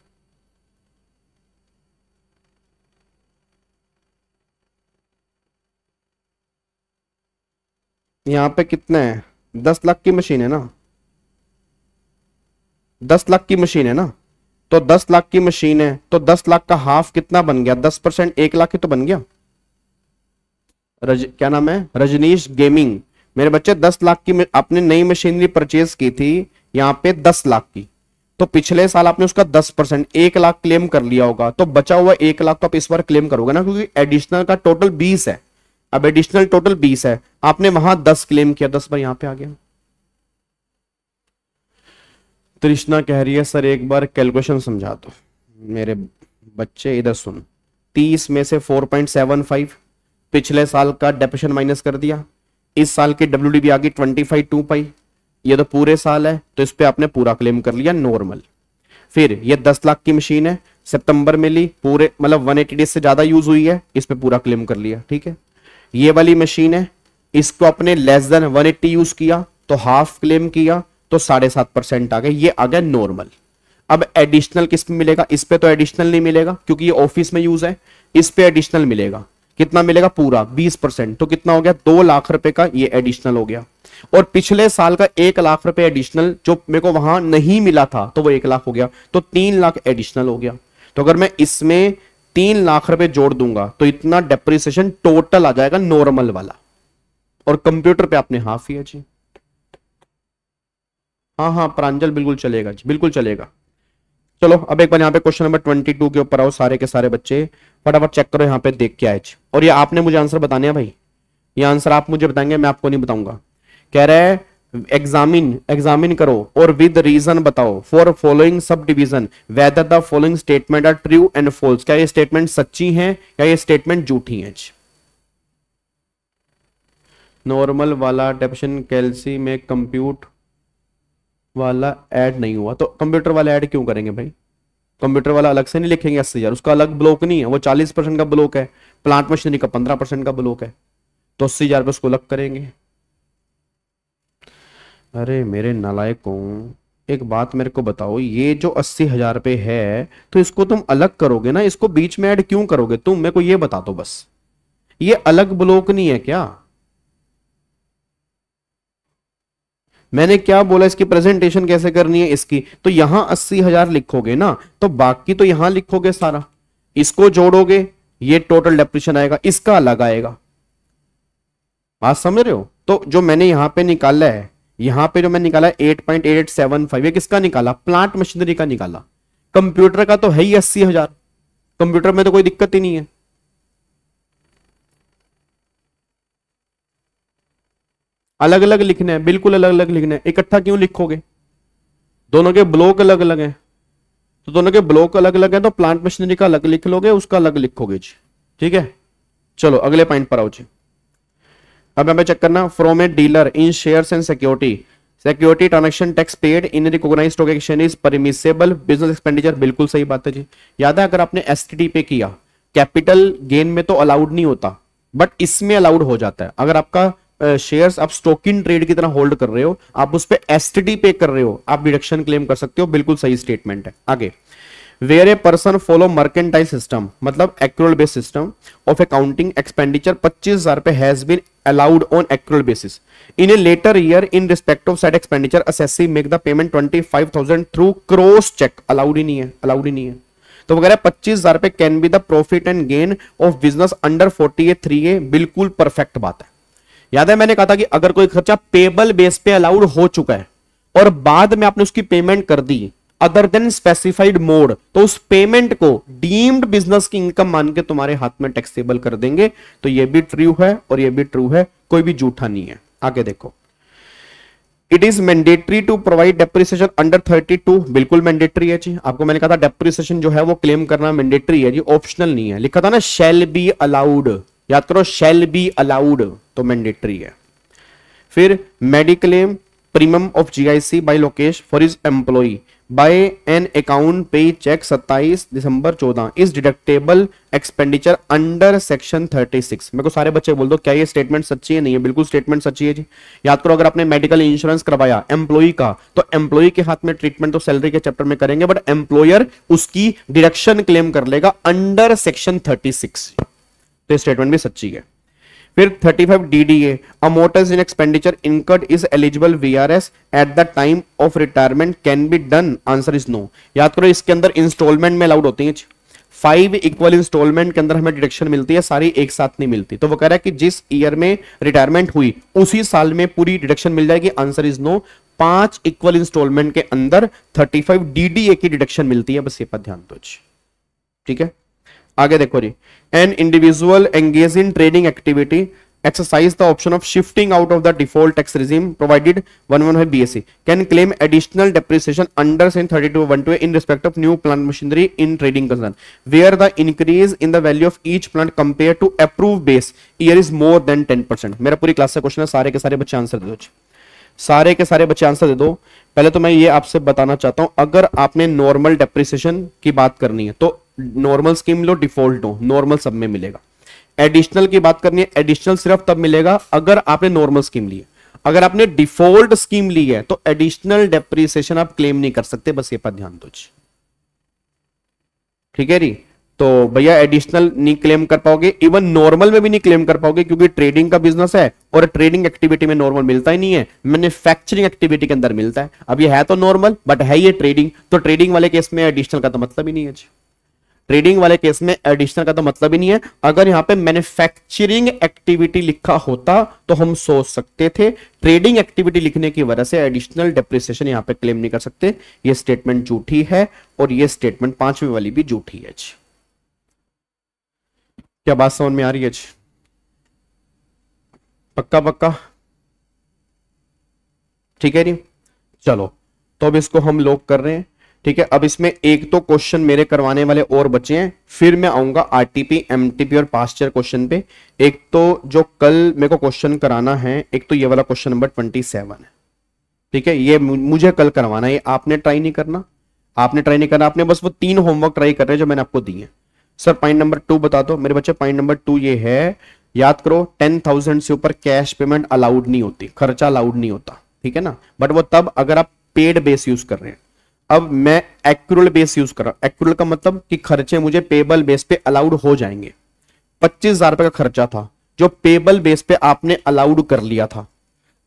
[SPEAKER 2] यहां पे कितना है, 10 लाख की मशीन है ना, 10 लाख की मशीन है ना, तो 10 लाख की मशीन है, तो 10 लाख का हाफ कितना बन गया, 10%, 1 लाख ही तो बन गया। क्या नाम है, रजनीश गेमिंग। मेरे बच्चे 10 लाख की आपने नई मशीनरी परचेज की थी, यहां पे 10 लाख की, तो पिछले साल आपने उसका 10% 1 लाख क्लेम कर लिया होगा, तो बचा हुआ 1 लाख तो आप इस बार क्लेम करोगे ना, क्योंकि एडिशनल का टोटल 20 है, अब एडिशनल टोटल 20 है, आपने वहां 10 क्लेम किया, 10 बार यहां पे आ गया। तृष्णा कह रही है सर एक बार कैलकुलेशन समझा दो। मेरे बच्चे इधर सुन, 30 में से 4.75 पिछले साल का डेप्रिसिएशन माइनस कर दिया, इस साल की WDB आ गई 25 पाई, ये तो पूरे साल है, तो इस पे आपने पूरा क्लेम कर लिया नॉर्मल। फिर ये 10 लाख की मशीन है, सितंबर में ली, पूरे मतलब 180 डेज से ज्यादा यूज हुई है, इस पे पूरा क्लेम कर लिया, ठीक है। ये वाली मशीन है, इसको अपने लेस देन 180 यूज किया तो हाफ क्लेम किया, तो 7.5% आ गए, ये आ गया नॉर्मल। अब एडिशनल किस पे मिलेगा, इस पे तो एडिशनल नहीं मिलेगा क्योंकि ये ऑफिस में यूज है, इस पे एडिशनल मिलेगा, कितना मिलेगा, पूरा 20%, तो कितना हो गया 2 लाख रुपए का ये एडिशनल हो गया, और पिछले साल का 1 लाख रुपए एडिशनल जो मेरे को वहां नहीं मिला था, तो वो 1 लाख हो गया, तो 3 लाख एडिशनल हो गया। तो अगर मैं इसमें 3 लाख रुपए जोड़ दूंगा तो इतना डेप्रिसिएशन टोटल आ जाएगा नॉर्मल वाला, और कंप्यूटर पे आपने हाफ ही है जी। हाँ हाँ प्रांजल बिल्कुल चलेगा जी, बिल्कुल चलेगा। चलो अब एक बार यहाँ पे क्वेश्चन नंबर 22 के ऊपर आओ, सारे के सारे बच्चे फटाफट चेक करो यहाँ पे देख के आए, और ये आपने मुझे आंसर बताने हैं भाई, ये आंसर आप मुझे बताएंगे, मैं आपको नहीं बताऊंगा। कह रहा है एग्जामिन करो और विद रीजन बताओ for following sub division whether the following statement are true and false, क्या ये स्टेटमेंट सच्ची हैं या ये स्टेटमेंट झूठी हैं। नॉर्मल वाला डेफिनेशन कैलसी में कंप्यूट वाला ऐड नहीं हुआ, तो कंप्यूटर वाला ऐड क्यों करेंगे भाई? कंप्यूटर वाला अलग से नहीं लिखेंगे 80,000, उसका अलग ब्लॉक नहीं है, वो 40% का ब्लॉक है, प्लांट मशीनरी का 15% का ब्लॉक है, तो 80,000 पे उसको अलग करेंगे। अरे मेरे नालायकों, एक बात मेरे को बताओ, ये जो 80,000 पे है तो इसको तुम अलग करोगे ना, इसको बीच में ऐड क्यों करोगे तुम? मेरे को ये बता दो बस, ये अलग ब्लॉक नहीं है क्या? मैंने क्या बोला, इसकी प्रेजेंटेशन कैसे करनी है इसकी, तो यहां 80,000 लिखोगे ना, तो बाकी तो यहां लिखोगे सारा, इसको जोड़ोगे, ये टोटल डेप्रिसिएशन आएगा, इसका अलग आएगा। बात समझ रहे हो? तो जो मैंने यहां पे निकाला है, यहां पे जो मैंने निकाला है 8.8875, ये किसका निकाला? प्लांट मशीनरी का निकाला। कंप्यूटर का तो है ही 80,000, कंप्यूटर में तो कोई दिक्कत ही नहीं है। अलग अलग लिखना है, बिल्कुल अलग अलग लिखना है, इकट्ठा क्यों लिखोगे? दोनों के ब्लॉक अलग अलग हैं, तो दोनों के ब्लॉक अलग अलग हैं, तो प्लांट मशीनरी का अलग लिख लोगे, उसका अलग लिखोगे जी। ठीक है, चलो अगले पॉइंट पर आओ जी। अब हमें चेक करना, from a dealer in shares and security transaction tax paid in recognised stock exchange is permissible business expenditure. बिल्कुल सही बात है जी। याद है, अगर आपने एसटीडी पे किया, कैपिटल गेन में तो अलाउड नहीं होता, बट इसमें अलाउड हो जाता है। अगर आपका शेयर्स आप स्टॉक इन ट्रेड की तरह होल्ड कर रहे हो, आप उस पर एसटीडी पे कर रहे हो, आप डिडक्शन क्लेम कर सकते हो। बिल्कुल सही स्टेटमेंट है। आगे, where a person follow mercantile system, मतलब accrual base system of accounting expenditure 25,000 pay has been allowed on accrual basis in a later year in respect of said expenditure assessee make the payment 25,000 through cross cheque. Allowed ही नहीं है, allowed ही नहीं है। तो वगैरह 25,000 पे can be the profit and gain of business under 48(3)(a। बिल्कुल परफेक्ट बात है। याद है मैंने कहा था कि अगर कोई खर्चा पेबल बेस पे अलाउड हो चुका है और बाद में आपने उसकी पेमेंट कर the other than specified mode, तो उस पेमेंट को डीम्ड बिजनेस की इनकम मान के तुम्हारे हाथ में टैक्सेबल कर देंगे। तो ये भी ट्रू है और ये भी ट्रू है, कोई भी झूठा नहीं है। आगे देखो, it is mandatory to provide depreciation under 32। बिल्कुल मैंडेटरी है जी। आपको मैंने कहा था डेप्रिसिएशन जो है वो क्लेम करना मैंडेटरी है जी, ऑप्शनल नहीं है। लिखा था ना शैल बी अलाउड, याद करो शैल बी अलाउड, तो मैंडेटरी है। फिर mediclaim premium of GIC by Lokesh for his employee by an account payee cheque 27 December 14 is deductible expenditure under section 36। मेरे को सारे बच्चे बोल दो, क्या ये स्टेटमेंट सच्ची है? नहीं है, बिल्कुल स्टेटमेंट सच्ची है जी। याद करो, अगर आपने मेडिकल इंश्योरेंस करवाया एम्प्लॉई का, तो एम्प्लॉई के हाथ में ट्रीटमेंट तो सैलरी के चैप्टर में करेंगे, बट एम्प्लॉयर उसकी डिडक्शन क्लेम कर लेगा अंडर सेक्शन 36। तो स्टेटमेंट भी सच्ची है। फिर 35 DDA amortized expenditure incurred is eligible VRS at the time of retirement can be done, answer is no. याद करो, इसके अंदर इंस्टॉलमेंट में अलाउड होती है 5 इक्वल इंस्टॉलमेंट के अंदर हमें डिडक्शन मिलती है, सारी एक साथ नहीं मिलती। तो वो कह रहा है कि जिस ईयर में रिटायरमेंट हुई उसी साल में पूरी डिडक्शन मिल जाएगी, answer is no. 5 equal instalment के अंदर 35 DDA की डिडक्शन मिलती है, बस ये पर ध्यान दो। ठीक है, आगे देखो जी। An individual engage in trading activity exercise the option of shifting out of the default tax regime provided 115 BSE can claim additional depreciation under section 32(1)(a) in respect of new plant machinery in trading concern where the increase in the value of each plant compared to approved base year is more than 10%। मेरा पूरी class का question है, सारे के सारे बच्चे answer दे दो, सारे के सारे बच्चे आंसर दे दो। पहले तो मैं ये आपसे बताना चाहता हूं, अगर आपने नॉर्मल डेप्रिसिएशन की बात करनी है तो नॉर्मल स्कीम लो, डिफॉल्ट लो, नॉर्मल सब में मिलेगा। एडिशनल की बात करनी है, एडिशनल सिर्फ तब मिलेगा अगर आपने नॉर्मल स्कीम ली है। अगर आपने डिफॉल्ट स्कीम ली है तो एडिशनल डेप्रिसिएशन आप क्लेम नहीं कर सकते, बस ये पर ध्यान दो। ठीक है जी, तो भैया एडिशनल नहीं क्लेम कर पाओगे, इवन नॉर्मल में भी नहीं क्लेम कर पाओगे, क्योंकि ट्रेडिंग का बिजनेस है और ट्रेडिंग एक्टिविटी में नॉर्मल मिलता ही नहीं है, मैन्युफैक्चरिंग एक्टिविटी के अंदर मिलता है। अब ये है तो नॉर्मल बट है ये ट्रेडिंग, तो ट्रेडिंग वाले केस में एडिशनल का तो मतलब ही नहीं है। ट्रेडिंग वाले केस में एडिशनल का तो मतलब ही नहीं है। अगर यहां पे मैन्युफैक्चरिंग एक्टिविटी लिखा होता तो हम सोच सकते थे, ट्रेडिंग एक्टिविटी लिखने की वजह से एडिशनल डेप्रिसिएशन यहां पे क्लेम नहीं कर सकते। ये स्टेटमेंट झूठी है और ये स्टेटमेंट 5वीं वाली भी झूठी है। क्या बात समझ में आ रही है? पक्का पक्का ठीक है जी, चलो तो अब इसको हम लॉक कर रहे हैं। ठीक है, अब इसमें एक तो क्वेश्चन मेरे करवाने वाले और बचे हैं, फिर मैं आऊंगा आरटीपी, एमटीपी और पास्ट ईयर क्वेश्चन पे। एक तो जो कल मेरे को क्वेश्चन कराना है, एक तो ये वाला क्वेश्चन नंबर 27 है। ठीक है, ये मुझे कल करवाना है, आपने ट्राई नहीं करना, आपने बस वो 3 होमवर्क ट्राई कर रहे हैं जो मैंने आपको दिए। सर पॉइंट नंबर 2 बता दो मेरे बच्चे। पॉइंट नंबर 2 ये है, याद करो 10,000 से ऊपर कैश पेमेंट अलाउड नहीं होती, खर्चा अलाउड नहीं होता, ठीक है ना, बट वो तब अगर आप पेड बेस यूज कर रहे हैं। अब मैं एक्रूअल बेस यूज कर रहा हूं। एक्रूअल का मतलब कि खर्चे मुझे पेबल बेस पे अलाउड हो जाएंगे। 25,000 रुपए का खर्चा था जो पेबल बेस पे आपने अलाउड कर लिया था,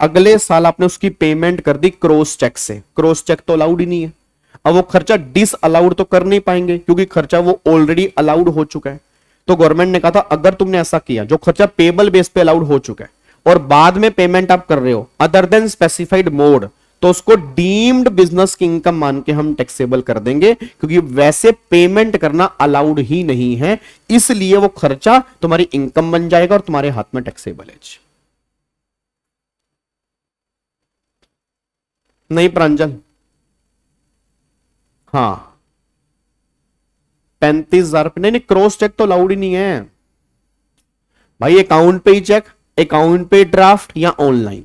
[SPEAKER 2] अगले साल आपने उसकी पेमेंट कर दी क्रॉस चेक से। क्रॉस चेक तो अलाउड ही नहीं है, अब वो खर्चा डिस अलाउड तो कर नहीं पाएंगे क्योंकि खर्चा वो ऑलरेडी अलाउड हो चुका है। तो गवर्नमेंट ने कहा था अगर तुमने ऐसा किया जो खर्चा पेबल बेस पे अलाउड हो चुका है और बाद में पेमेंट आप कर रहे हो अदर देन स्पेसिफाइड मोड, तो उसको डीम्ड बिजनेस की इनकम मान के हम टैक्सेबल कर देंगे, क्योंकि वैसे पेमेंट करना अलाउड ही नहीं है, इसलिए वो खर्चा तुम्हारी इनकम बन जाएगा और तुम्हारे हाथ में टैक्सेबल है। नहीं प्रांजल, हाँ 35,000 रुपये नहीं, क्रॉस चेक तो अलाउड ही नहीं है भाई। अकाउंट पे ही चेक, अकाउंट पे ड्राफ्ट या ऑनलाइन।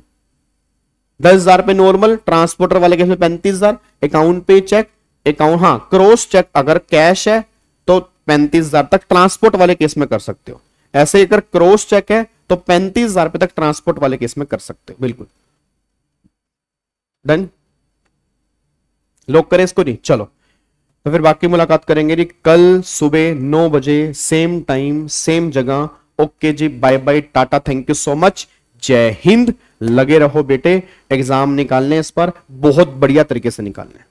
[SPEAKER 2] 10,000 रुपये नॉर्मल, ट्रांसपोर्टर वाले केस में 35,000, अकाउंट पे चेक, अकाउंट, हाँ क्रॉस चेक अगर कैश है तो 35,000 तक ट्रांसपोर्ट वाले केस में कर सकते हो। ऐसे अगर क्रॉस चेक है तो 35,000 रुपये तक ट्रांसपोर्ट वाले केस में कर सकते हो। बिल्कुल डन, लोग करें इसको नहीं। चलो तो फिर बाकी मुलाकात करेंगे जी कल सुबह 9 बजे, सेम टाइम सेम जगह। ओके जी, bye bye, tata, thank you so much, जय हिंद। लगे रहो बेटे, एग्जाम निकालने इस पर बहुत बढ़िया तरीके से निकालने।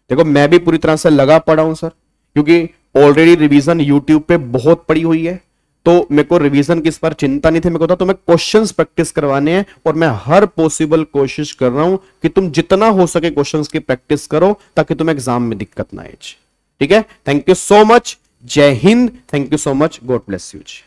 [SPEAKER 2] देखो मैं भी पूरी तरह से लगा पड़ा हूं सर, क्योंकि ऑलरेडी रिवीजन यूट्यूब पे बहुत पड़ी हुई है, तो मेरे को रिवीजन की इस पर चिंता नहीं थी। मेरे को था तुम्हें क्वेश्चंस प्रैक्टिस करवाने हैं और मैं हर पॉसिबल कोशिश कर रहा हूं कि तुम जितना हो सके क्वेश्चंस की प्रैक्टिस करो ताकि तुम्हें एग्जाम में दिक्कत ना आए। ठीक है, थैंक यू सो मच, जय Hind, thank you so much, god bless you ji.